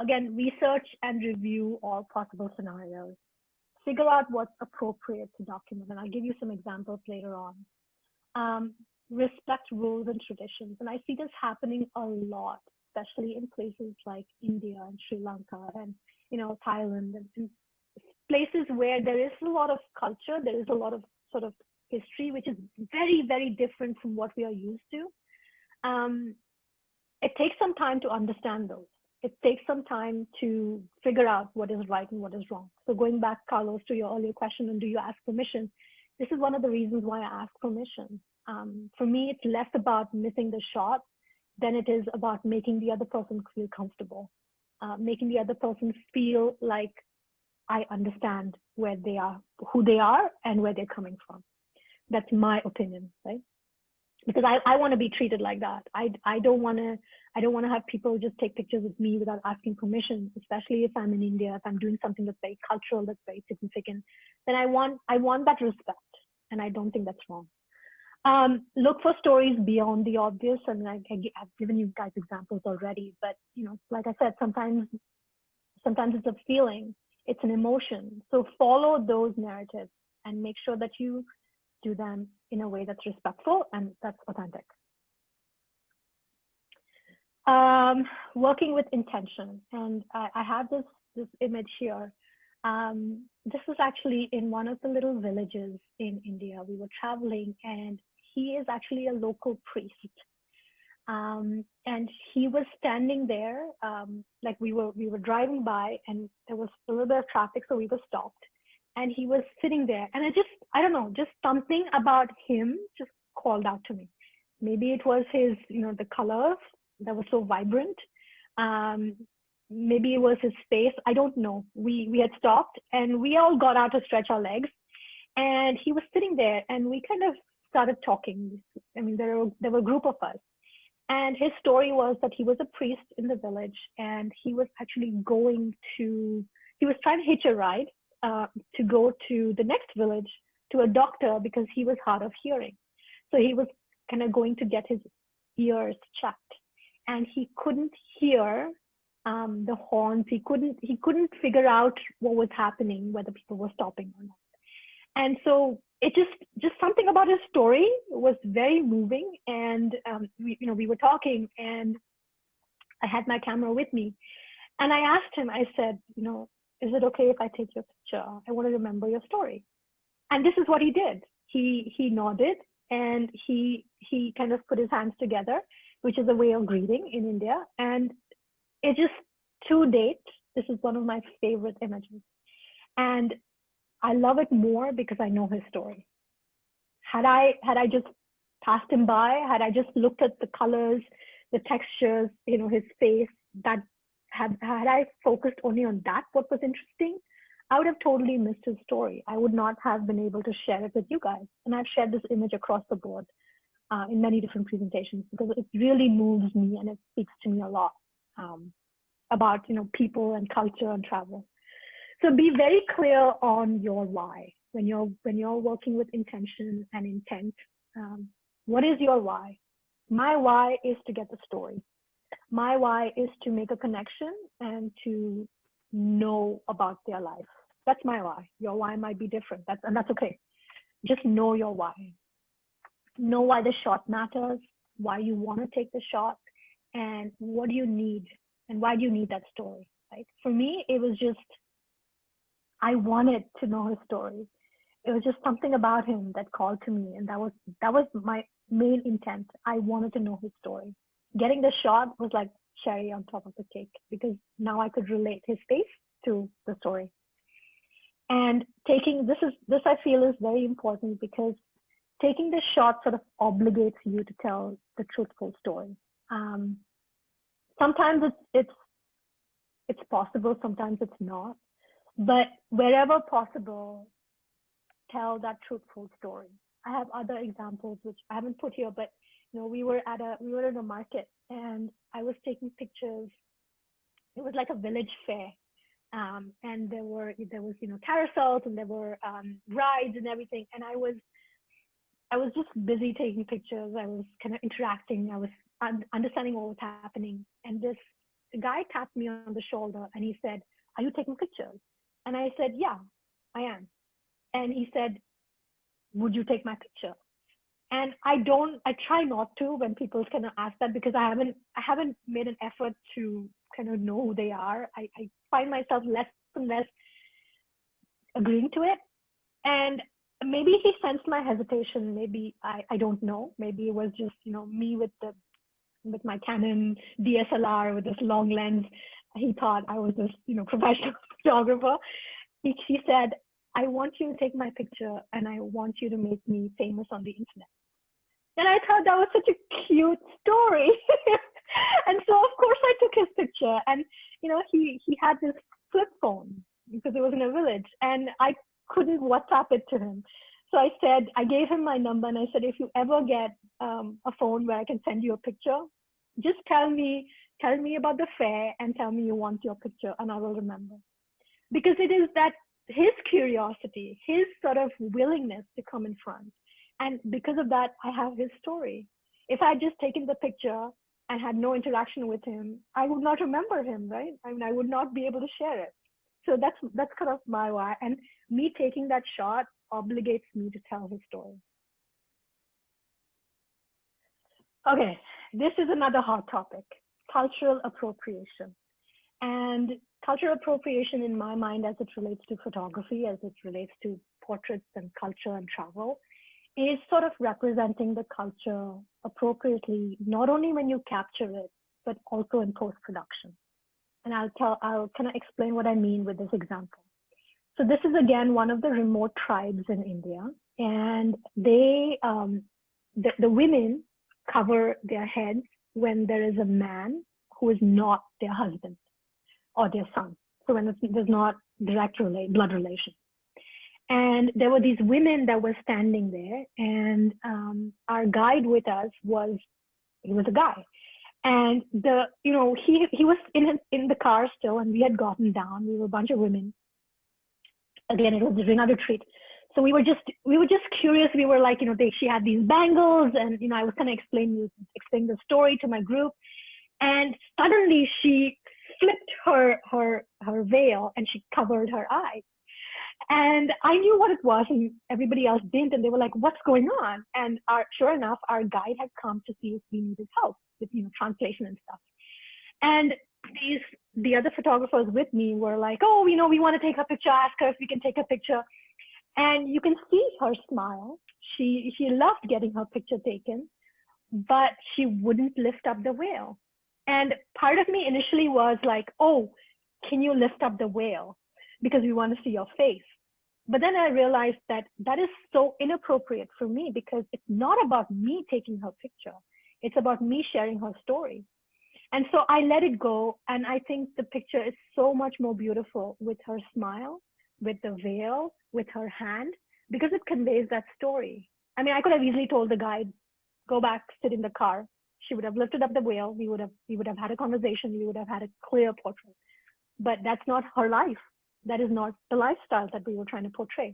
again, research and review all possible scenarios. Figure out what's appropriate to document, and I'll give you some examples later on. Respect rules and traditions, and I see this happening a lot, especially in places like India and Sri Lanka and Thailand, and places where there is a lot of culture, there is a lot of sort of history, which is very, very different from what we are used to. It takes some time to understand those. It takes some time to figure out what is right and what is wrong. So going back, Carlos, to your earlier question, and do you ask permission? This is one of the reasons why I ask permission. For me, it's less about missing the shot than it is about making the other person feel comfortable, making the other person feel like I understand where they are, who they are, and where they're coming from. That's my opinion, right? Because I want to be treated like that. I don't want to have people just take pictures of me without asking permission, especially if I'm in India, if I'm doing something that's very cultural, that's very significant. Then I want that respect, and I don't think that's wrong. Look for stories beyond the obvious. I mean, I've given you guys examples already, but like I said, sometimes it's a feeling, it's an emotion. So follow those narratives and make sure that you do them in a way that's respectful and that's authentic. Working with intention, and I have this image here. This was actually in one of the little villages in India. We were traveling, and he is actually a local priest. And he was standing there, like we were driving by, and there was a little bit of traffic, so we were stopped. And he was sitting there, and I don't know, just something about him just called out to me. Maybe it was his, the colors that was so vibrant. Maybe it was his face. I don't know. We had stopped, and we all got out to stretch our legs, and he was sitting there, and we kind of started talking. I mean, there were a group of us, and his story was that he was a priest in the village, and he was actually he was trying to hitch a ride to go to the next village to a doctor because he was hard of hearing. So he was kind of going to get his ears checked, and he couldn't hear the horns. He couldn't figure out what was happening, whether people were stopping or not. And so it just something about his story was very moving. And we were talking, and I had my camera with me, and I asked him. I said, is it okay if I take your picture? I want to remember your story. And this is what he did. He nodded, and he kind of put his hands together, which is a way of greeting in India. And it just, to date, this is one of my favorite images. And I love it more because I know his story. Had I just passed him by, had I just looked at the colors, the textures, his face, that had I focused only on that, what was interesting, I would have totally missed his story. I would not have been able to share it with you guys. And I've shared this image across the board in many different presentations because it really moves me, and it speaks to me a lot about people and culture and travel. So be very clear on your why when you're working with intention and intent. What is your why? My why is to get the story. My why is to make a connection and to know about their life. That's my why. Your why might be different. That's okay. Just know your why. Know why the shot matters, why you want to take the shot, and what do you need, and why do you need that story, right? For me, it was just, I wanted to know his story. It was just something about him that called to me, and that was my main intent. I wanted to know his story. Getting the shot was like cherry on top of the cake because now I could relate his face to the story. And taking this I feel is very important because taking the shot sort of obligates you to tell the truthful story. Sometimes it's possible, sometimes it's not, but wherever possible, tell that truthful story. I have other examples which I haven't put here, but we were in a market, and I was taking pictures. It was like a village fair, and there was carousels, and there were rides and everything. And I was just busy taking pictures. I was kind of interacting. I was understanding what was happening. And this guy tapped me on the shoulder, and he said, "Are you taking pictures?" And I said, "Yeah, I am." And he said, "Would you take my picture?" And I try not to when people kind of ask that because I haven't made an effort to kind of know who they are. I find myself less and less agreeing to it. And maybe he sensed my hesitation. Maybe I don't know. Maybe it was just, me with my Canon DSLR with this long lens. He thought I was this, professional photographer. He said, I want you to take my picture and I want you to make me famous on the internet. And I thought that was such a cute story. And so of course I took his picture, and he had this flip phone because it was in a village, and I couldn't WhatsApp it to him. So I gave him my number, and I said, if you ever get a phone where I can send you a picture, just tell me about the fair and tell me you want your picture, and I will remember. Because it is that his curiosity, his sort of willingness to come in front. And because of that, I have his story. If I had just taken the picture and had no interaction with him, I would not remember him, right? I mean, I would not be able to share it. So that's kind of my why. And me taking that shot obligates me to tell his story. Okay, this is another hot topic, cultural appropriation. And cultural appropriation, in my mind, as it relates to photography, as it relates to portraits and culture and travel, is sort of representing the culture appropriately, not only when you capture it, but also in post-production. And I'll kind of explain what I mean with this example. So this is again one of the remote tribes in India, and they, the women cover their heads when there is a man who is not their husband or their son. So when there's not direct blood relation. And there were these women that were standing there, and our guide with us was a guy, and he was in the car still, and we had gotten down. We were a bunch of women. Again, it was during our retreat, so we were just curious. We were like, she had these bangles, and I was kind of explaining the story to my group, and suddenly she flipped her veil and she covered her eyes. And I knew what it was, and everybody else didn't. And they were like, "What's going on?" And sure enough, our guide had come to see if we needed help with translation and stuff. And the other photographers with me were like, "Oh, we want to take a picture. Ask her if we can take a picture." And you can see her smile. She loved getting her picture taken, but she wouldn't lift up the veil. And part of me initially was like, "Oh, can you lift up the veil? Because we want to see your face." But then I realized that is so inappropriate for me, because it's not about me taking her picture. It's about me sharing her story. And so I let it go. And I think the picture is so much more beautiful with her smile, with the veil, with her hand, because it conveys that story. I mean, I could have easily told the guide, "Go back, sit in the car." She would have lifted up the veil. We would have had a conversation. We would have had a clear portrait. But that's not her life. That is not the lifestyle that we were trying to portray.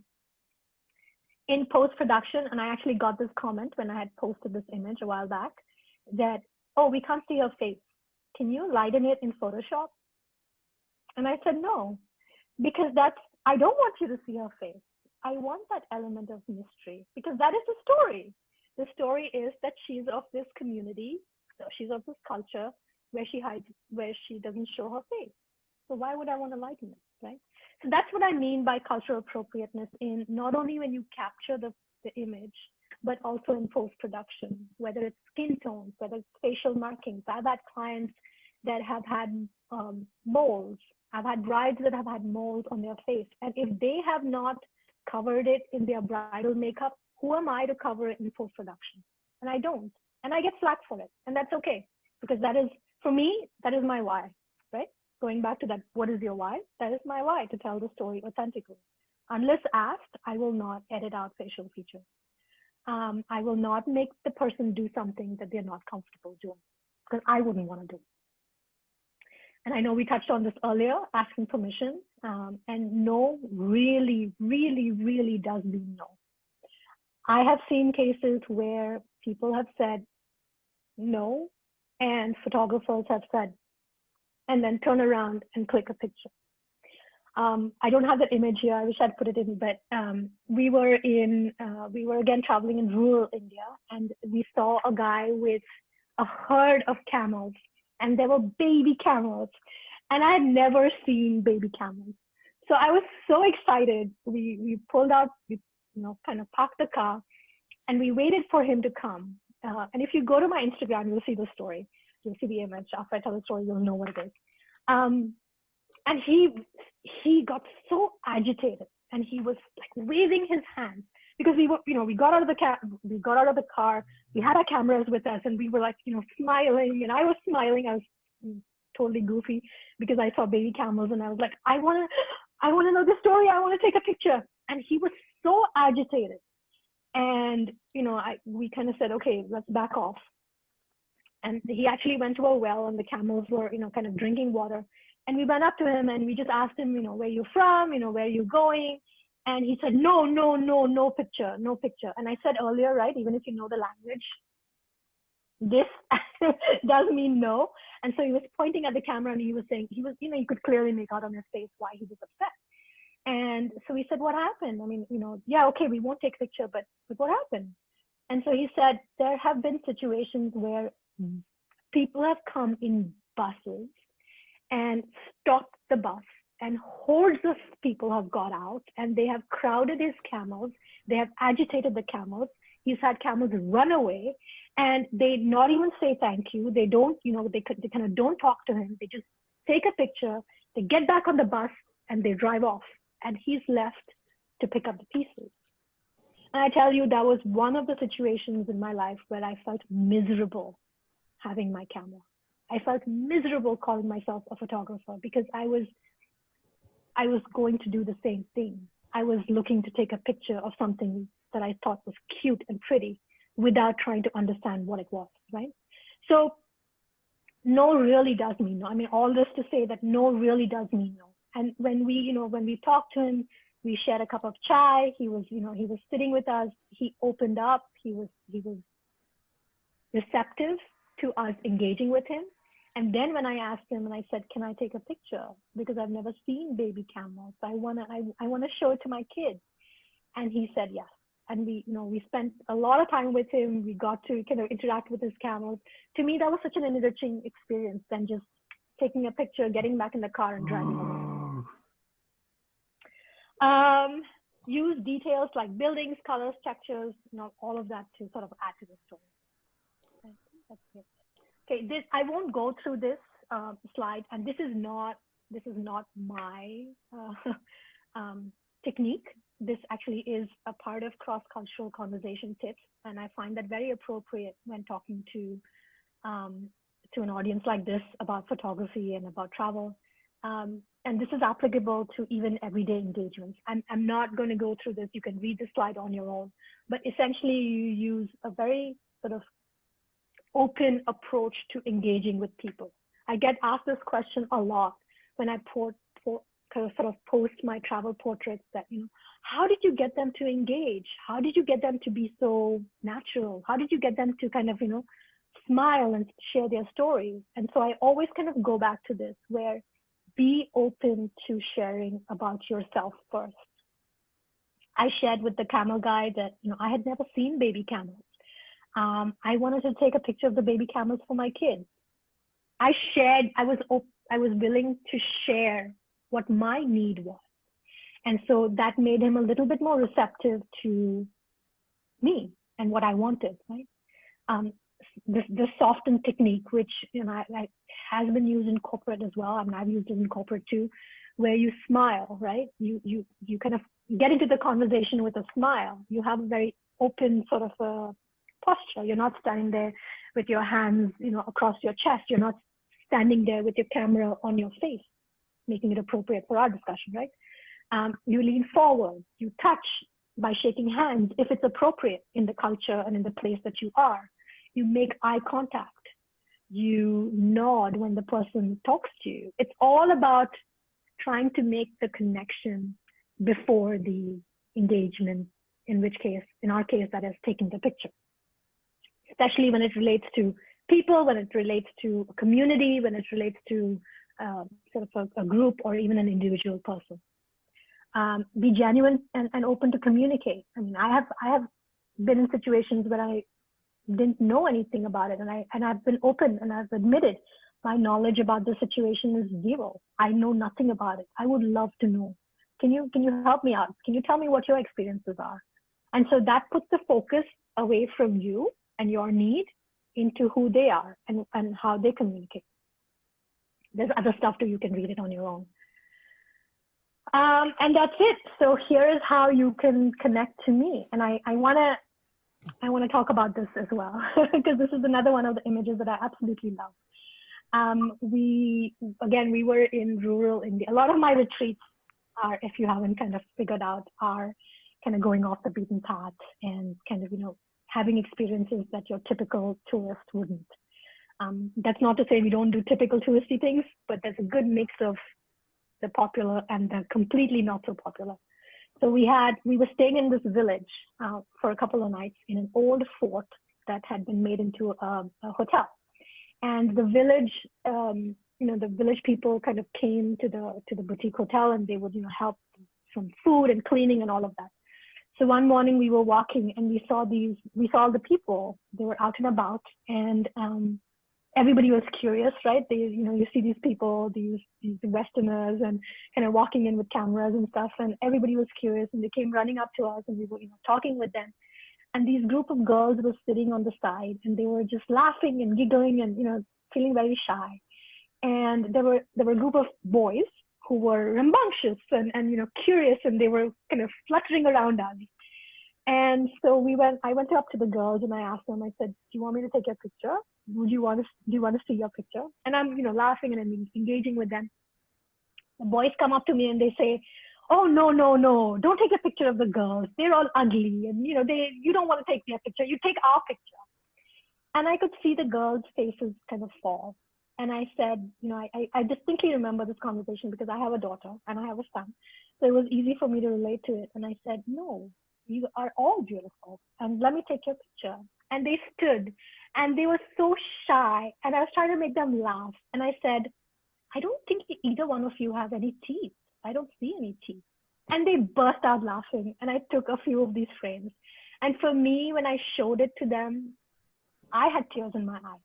In post-production, and I actually got this comment when I had posted this image a while back, that, "Oh, we can't see her face. Can you lighten it in Photoshop?" And I said, "No, because I don't want you to see her face. I want that element of mystery, because that is the story. The story is that she's of this community, she's of this culture where she doesn't show her face. So why would I want to lighten it, right?" So that's what I mean by cultural appropriateness, in not only when you capture the image, but also in post-production, whether it's skin tones, whether it's facial markings. I've had clients that have had moles. I've had brides that have had moles on their face. And if they have not covered it in their bridal makeup, who am I to cover it in post-production? And I don't. And I get flack for it. And that's okay, because that is, for me, that is my why, right? Going back to that, what is your why? That is my why, to tell the story authentically. Unless asked, I will not edit out facial features. I will not make the person do something that they're not comfortable doing, because I wouldn't want to do it. And I know we touched on this earlier, asking permission, and no really, really, really does mean no. I have seen cases where people have said no, and photographers have said, and then turn around and click a picture. I don't have that image here. I wish I'd put it in, but we were again traveling in rural India, and we saw a guy with a herd of camels, and there were baby camels, and I had never seen baby camels. So I was so excited. We pulled out, we kind of parked the car, and we waited for him to come. And if you go to my Instagram, you'll see the story. You'll see the image. After I tell the story, you'll know what it is. And he got so agitated, and he was like waving his hands because we got out of the car. We had our cameras with us, and we were like, smiling, and I was smiling. I was totally goofy because I saw baby camels, and I was like, I want to know the story. I want to take a picture. And he was so agitated. And, we kind of said, okay, let's back off. And he actually went to a well, and the camels were, kind of drinking water. And we went up to him, and we just asked him, where you from, where you going? And he said, no picture, no picture. And I said earlier, right, even if you know the language, this does mean no. And so he was pointing at the camera, and he was saying, you could clearly make out on his face why he was upset. And so we said, what happened? I mean, yeah, okay, we won't take a picture, but what happened? And so he said, there have been situations where people have come in buses and stopped the bus, and hordes of people have got out, and they have crowded his camels. They have agitated the camels. He's had camels run away, and they not even say thank you. They don't, they kind of don't talk to him. They just take a picture, they get back on the bus, and they drive off. And he's left to pick up the pieces. And I tell you, that was one of the situations in my life where I felt miserable having my camera. I felt miserable calling myself a photographer because I was going to do the same thing. I was looking to take a picture of something that I thought was cute and pretty without trying to understand what it was, right? So no really does mean no. I mean, all this to say that no really does mean no. And when we talked to him, we shared a cup of chai. He was sitting with us. He opened up. He was receptive to us engaging with him. And then when I asked him and I said, can I take a picture? Because I've never seen baby camels. I wanna show it to my kids. And he said yes. And we spent a lot of time with him. We got to kind of interact with his camels. To me, that was such an enriching experience than just taking a picture, getting back in the car and driving away. Use details like buildings, colors, textures, all of that to sort of add to the story. I think that's it. Okay, I won't go through this slide, and this is not my technique. This actually is a part of cross-cultural conversation tips, and I find that very appropriate when talking to an audience like this about photography and about travel. And this is applicable to even everyday engagements. I'm not going to go through this. You can read the slide on your own. But essentially, you use a very sort of open approach to engaging with people. I get asked this question a lot when I post my travel portraits that, how did you get them to engage? How did you get them to be so natural? How did you get them to kind of, smile and share their stories? And so I always kind of go back to this, where be open to sharing about yourself first. I shared with the camel guy that, I had never seen baby camels. I wanted to take a picture of the baby camels for my kids. I was willing to share what my need was. And so that made him a little bit more receptive to me and what I wanted, right? This soften technique, which has been used in corporate as well. I mean, I've used it in corporate too, where you smile, right? You kind of get into the conversation with a smile. You have a very open sort of a posture. You're not standing there with your hands, across your chest. You're not standing there with your camera on your face, making it appropriate for our discussion, right? You lean forward. You touch by shaking hands if it's appropriate in the culture and in the place that you are. You make eye contact. You nod when the person talks to you. It's all about trying to make the connection before the engagement, in our case, that is taking the picture. Especially when it relates to people, when it relates to a community, when it relates to sort of a group or even an individual person. Be genuine and open to communicate. I mean, I have been in situations where I didn't know anything about it, and I've been open and I've admitted my knowledge about the situation is zero. I know nothing about it. I would love to know. Can you help me out? Can you tell me what your experiences are? And so that puts the focus away from you and your need into who they are and how they communicate. There's other stuff too, you can read it on your own. And that's it. So here is how you can connect to me. And I want to talk about this as well, because this is another one of the images that I absolutely love. We were in rural India. A lot of my retreats are, if you haven't kind of figured out, are kind of going off the beaten path and kind of, having experiences that your typical tourist wouldn't. That's not to say we don't do typical touristy things, but there's a good mix of the popular and the completely not so popular. So we were staying in this village for a couple of nights in an old fort that had been made into a hotel. And the village, the village people kind of came to the boutique hotel, and they would, help some food and cleaning and all of that. So one morning we were walking and we saw the people. They were out and about, and everybody was curious, right? You see these people, these Westerners, and kind of walking in with cameras and stuff, and everybody was curious, and they came running up to us, and we were, talking with them. And these group of girls were sitting on the side, and they were just laughing and giggling and, feeling very shy. And there were a group of boys who were rambunctious and curious, and they were kind of fluttering around us. And so I went up to the girls and I asked them, I said, do you want me to take your picture? Do you want to see your picture? And I'm, laughing and I'm engaging with them. The boys come up to me and they say, oh, no, don't take a picture of the girls. They're all ugly. And, you don't want to take their picture. You take our picture. And I could see the girls' faces kind of fall. And I said, I distinctly remember this conversation because I have a daughter and I have a son. So it was easy for me to relate to it. And I said, no, you are all beautiful. And let me take your picture. And they stood and they were so shy. And I was trying to make them laugh. And I said, I don't think either one of you have any teeth. I don't see any teeth. And they burst out laughing. And I took a few of these frames. And for me, when I showed it to them, I had tears in my eyes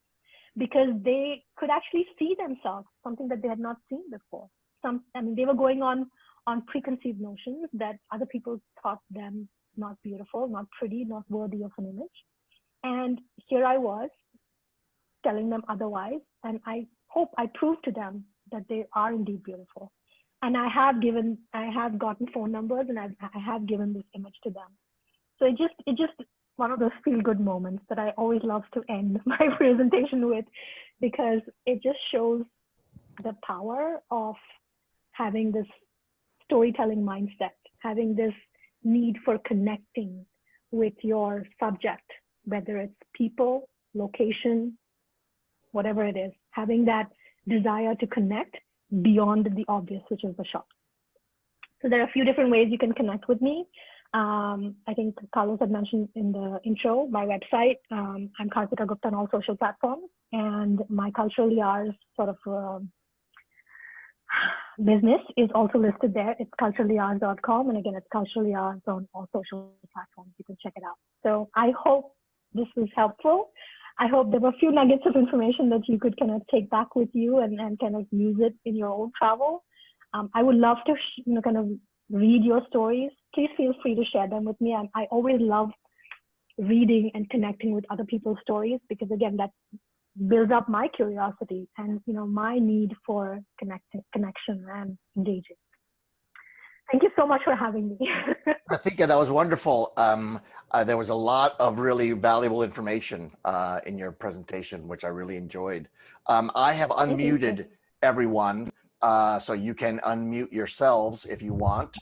because they could actually see themselves, something that they had not seen before. They were going on preconceived notions that other people thought them not beautiful, not pretty, not worthy of an image. And here I was telling them otherwise. And I hope I proved to them that they are indeed beautiful. And I have gotten phone numbers and I have given this image to them. So it just one of those feel-good moments that I always love to end my presentation with, because it just shows the power of having this storytelling mindset, having this need for connecting with your subject, whether it's people, location, whatever it is, having that desire to connect beyond the obvious, which is the shot. So there are a few different ways you can connect with me. I think Carlos had mentioned in the intro, my website. I'm Karthika Gupta on all social platforms, and my Culturally Ours sort of business is also listed there. It's culturallyours.com, and again, it's Culturally Ours on all social platforms. You can check it out. So I hope this was helpful. I hope there were a few nuggets of information that you could kind of take back with you and kind of use it in your own travel. I would love to kind of read your stories. Please feel free to share them with me. I always love reading and connecting with other people's stories, because again, that builds up my curiosity and my need for connection and engaging. Thank you so much for having me. I think that was wonderful. There was a lot of really valuable information in your presentation, which I really enjoyed. I have unmuted everyone, so you can unmute yourselves if you want.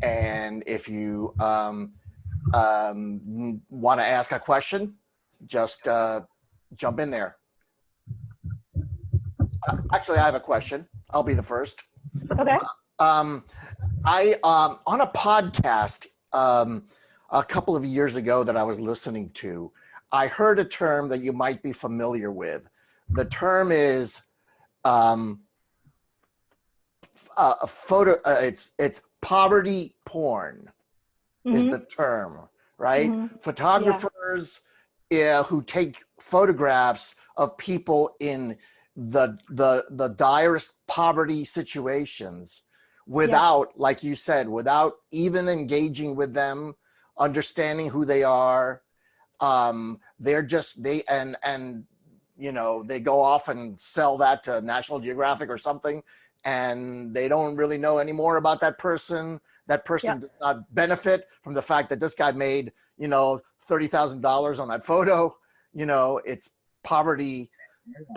And if you want to ask a question, just jump in there. Actually, I have a question. I'll be the first. Okay. I on a podcast a couple of years ago that I was listening to, I heard a term that you might be familiar with. The term is it's poverty porn. Mm-hmm. Is the term, right? Mm-hmm. Photographers who take photographs of people in the direst poverty situations without, like you said, without even engaging with them, understanding who they are. They're just, and you know, they go off and sell that to National Geographic or something, and they don't really know any more about that person. That person does not benefit from the fact that this guy made, you know, $30,000 on that photo. You know, it's poverty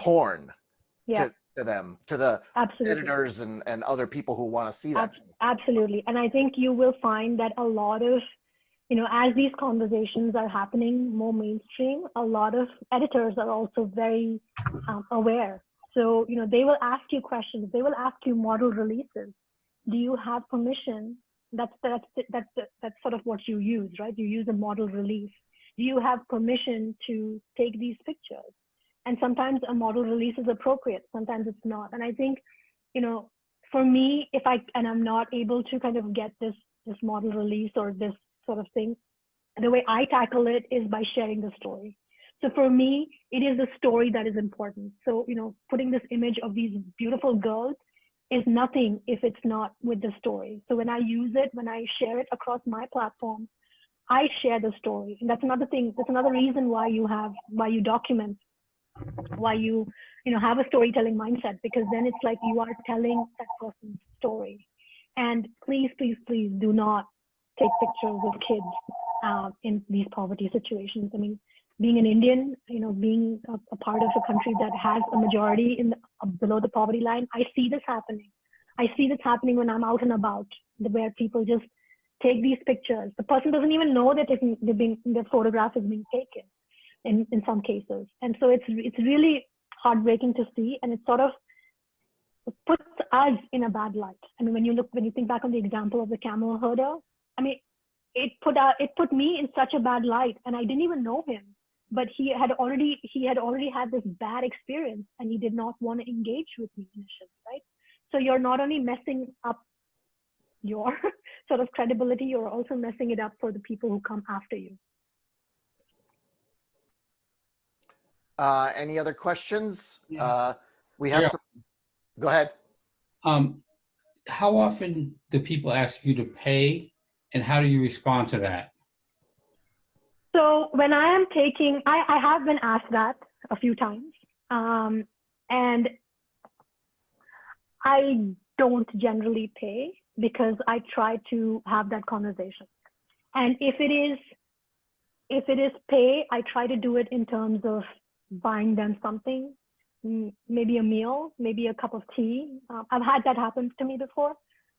porn to them, to the editors and other people who want to see that. Absolutely. And I think you will find that a lot of, you know, as these conversations are happening more mainstream, a lot of editors are also very aware. So, you know, they will ask you questions. They will ask you model releases. Do you have permission? That's sort of what you use, right? You use a model release. Do you have permission to take these pictures? And sometimes a model release is appropriate. Sometimes it's not. And I think, you know, for me, if I'm not able to kind of get this model release or this sort of thing, the way I tackle it is by sharing the story. So for me, it is the story that is important. So, you know, putting this image of these beautiful girls is nothing if it's not with the story. So when I use it, when I share it across my platform, I share the story. And that's another thing. That's another reason why you document, why you have a storytelling mindset, because then it's like you are telling that person's story. And please, please, please do not take pictures of kids in these poverty situations. I mean, being an Indian, you know, being a part of a country that has a majority below the poverty line, I see this happening. I see this happening when I'm out and about, where people just take these pictures. The person doesn't even know that their photograph is being taken in some cases. And so it's really heartbreaking to see, and it sort of puts us in a bad light. I mean, when you think back on the example of the camel herder, I mean, it put me in such a bad light, and I didn't even know him, but he had already had this bad experience, and he did not want to engage with me initially, right? So you're not only messing up your sort of credibility, you're also messing it up for the people who come after you. Any other questions? We have some. Go ahead. How often do people ask you to pay, and how do you respond to that? So when I am taking, I have been asked that a few times, and I don't generally pay because I try to have that conversation. And if it is pay, I try to do it in terms of buying them something, maybe a meal, maybe a cup of tea. I've had that happen to me before.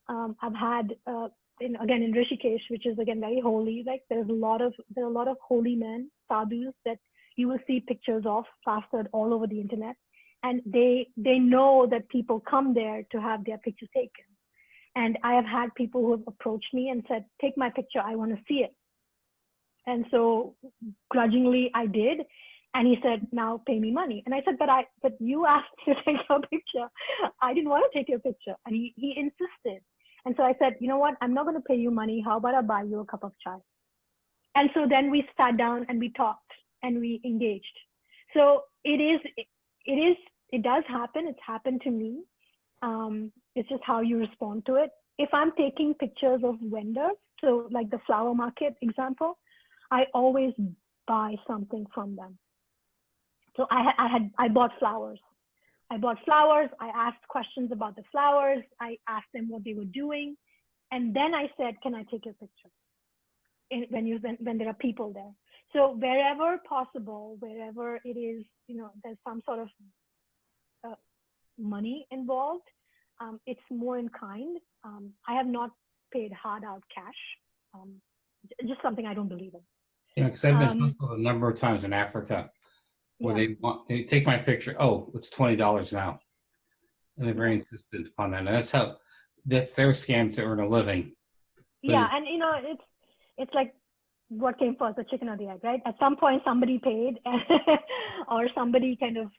I've had, again, in Rishikesh, which is again very holy, like there are a lot of holy men, sadhus, that you will see pictures of plastered all over the internet. And they know that people come there to have their picture taken. And I have had people who have approached me and said, take my picture, I want to see it. And so grudgingly I did. And he said, now pay me money. And I said, but you asked me to take your picture. I didn't want to take your picture. And he insisted. And so I said, you know what, I'm not going to pay you money. How about I buy you a cup of chai? And so then we sat down and we talked and we engaged. So it does happen. It's happened to me. It's just how you respond to it. If I'm taking pictures of vendors, so like the flower market example, I always buy something from them. So I bought flowers. I asked questions about the flowers. I asked them what they were doing. And then I said, can I take your picture? When there are people there. So wherever possible, wherever it is, you know, there's some sort of money involved, it's more in kind. I have not paid hard out cash. Just something I don't believe in. Yeah, because I've been hustled a number of times in Africa where they take my picture. Oh, it's $20 now, and they're very insistent upon that. And that's their scam to earn a living. But and you know, it's like what came first, the chicken or the egg, right? At some point, somebody paid, or somebody kind of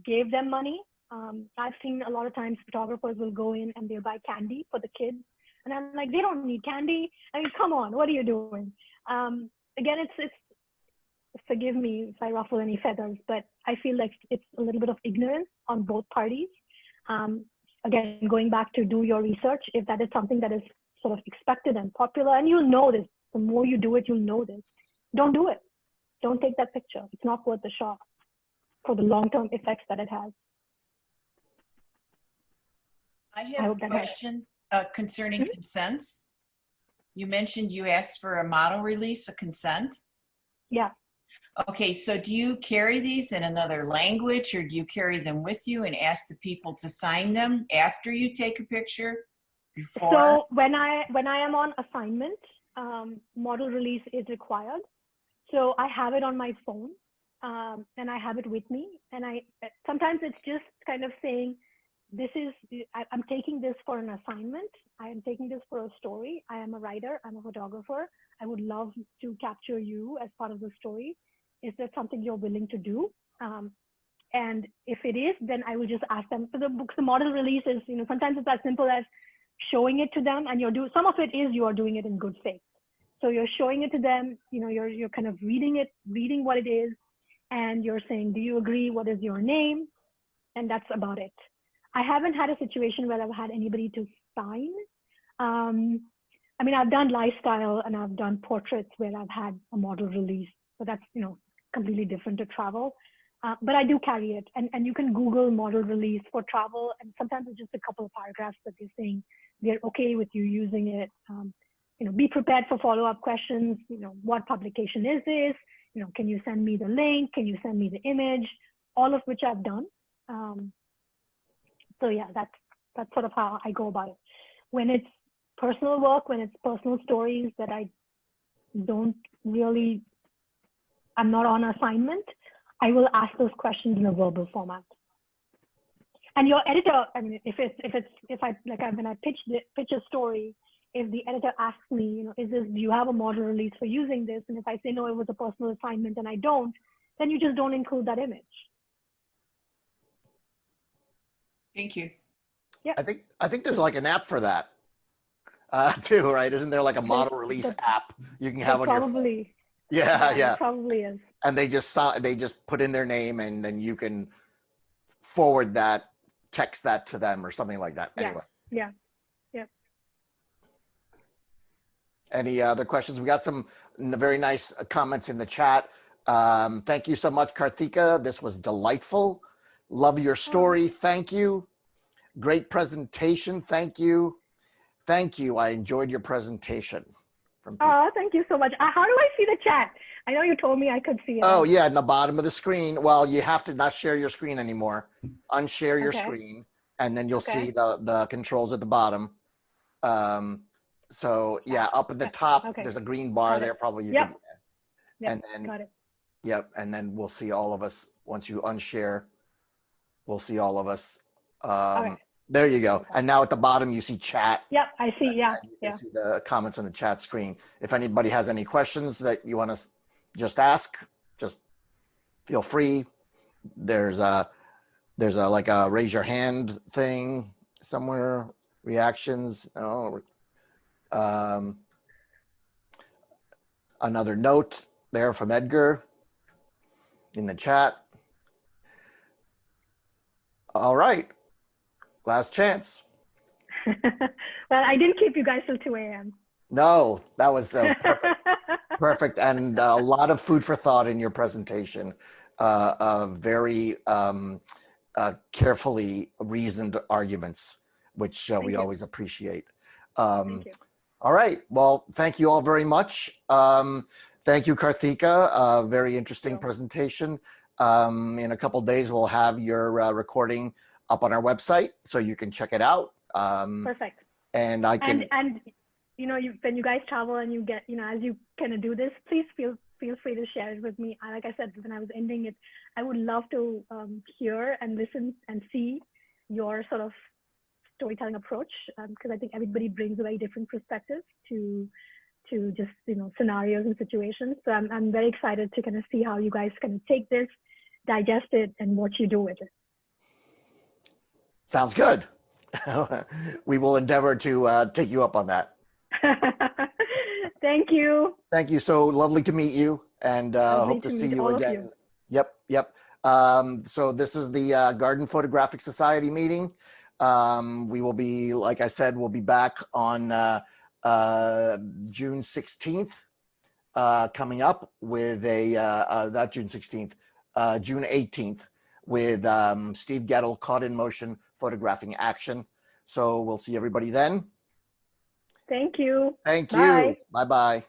gave them money. I've seen a lot of times photographers will go in and they'll buy candy for the kids, and I'm like, they don't need candy. I mean, come on, what are you doing? Again, it's forgive me if I ruffle any feathers, but I feel like it's a little bit of ignorance on both parties. Again, going back to do your research, if that is something that is sort of expected and popular, and you'll know this The more you do it, you'll know this. Don't do it. Don't take that picture. It's not worth the shot for the long-term effects that it has. I I have hope a that helps. question concerning Mhm. consents. You mentioned you asked for a model release, a consent. Yeah. Okay, so do you carry these in another language, or do you carry them with you and ask the people to sign them after you take a picture? Before? So when I am on assignment, model release is required. So I have it on my phone, and I have it with me. And sometimes it's just kind of saying, I'm taking this for an assignment. I am taking this for a story. I am a writer. I'm a photographer. I would love to capture you as part of the story. Is that something you're willing to do? And if it is, then I will just ask them. For the books, the model release is, sometimes it's as simple as showing it to them, and some of it is you are doing it in good faith. So you're showing it to them, you're kind of reading what it is, and you're saying, do you agree? What is your name? And that's about it. I haven't had a situation where I've had anybody to sign. I mean, I've done lifestyle and I've done portraits where I've had a model release, but that's, completely different to travel. But I do carry it, and you can Google model release for travel, and sometimes it's just a couple of paragraphs that they're saying they're okay with you using it. Be prepared for follow-up questions. What publication is this? Can you send me the link? Can you send me the image? All of which I've done. So yeah, that's sort of how I go about it. When it's personal work, when it's personal stories that I'm not on assignment, I will ask those questions in a verbal format. And your editor, I mean, when I pitch a story, if the editor asks me, do you have a model release for using this? And if I say, no, it was a personal assignment and I don't, then you just don't include that image. Thank you. Yeah. I think there's like an app for that too, right? Isn't there like a model release app you can have on your phone? Yeah. It probably is. And they just put in their name, and then you can forward that, text that to them or something like that. Yeah. Anyway. Yeah. Any other questions? We got some very nice comments in the chat. Thank you so much, Karthika. This was delightful. Love your story. Thank you. Great presentation. Thank you. Thank you. I enjoyed your presentation. Thank you so much. How do I see the chat? I know you told me I could see it. Oh, yeah, in the bottom of the screen. Well, you have to not share your screen anymore. Unshare your screen, and then you'll see the controls at the bottom. So yeah, up at the top, there's a green bar there. Probably you can. And then, got it. Yep, and then we'll see all of us. Once you unshare, we'll see all of us. There you go. And now at the bottom, you see chat. Yep, I see. Yeah, you can see the comments on the chat screen. If anybody has any questions that you want to just ask, just feel free. There's a like a raise your hand thing somewhere. Reactions. Another note there from Edgar in the chat. All right, last chance. Well, I didn't keep you guys till 2 a.m. No, that was perfect. Perfect, and a lot of food for thought in your presentation. Very carefully reasoned arguments, which we always appreciate. Thank you. All right. Well, thank you all very much. Thank you, Karthika. Very interesting presentation. In a couple of days, we'll have your recording up on our website, so you can check it out. Perfect. And I can. And when you guys travel and you get, as you kind of do this, please feel free to share it with me. Like I said, when I was ending it, I would love to hear and listen and see your sort of storytelling approach, because I think everybody brings a very different perspective to just scenarios and situations. So I'm very excited to kind of see how you guys kind of take this, digest it, and what you do with it. Sounds good. We will endeavor to take you up on that. Thank you. Thank you. So lovely to meet you, and hope to see you again. Yep. So this is the Garden Photographic Society meeting. We will be, like I said, we'll be back on June 16th coming up with not June 16th, June 18th with Steve Gettle, Caught in Motion, Photographing Action. So we'll see everybody then. Thank you. Thank Bye. you. Bye-bye.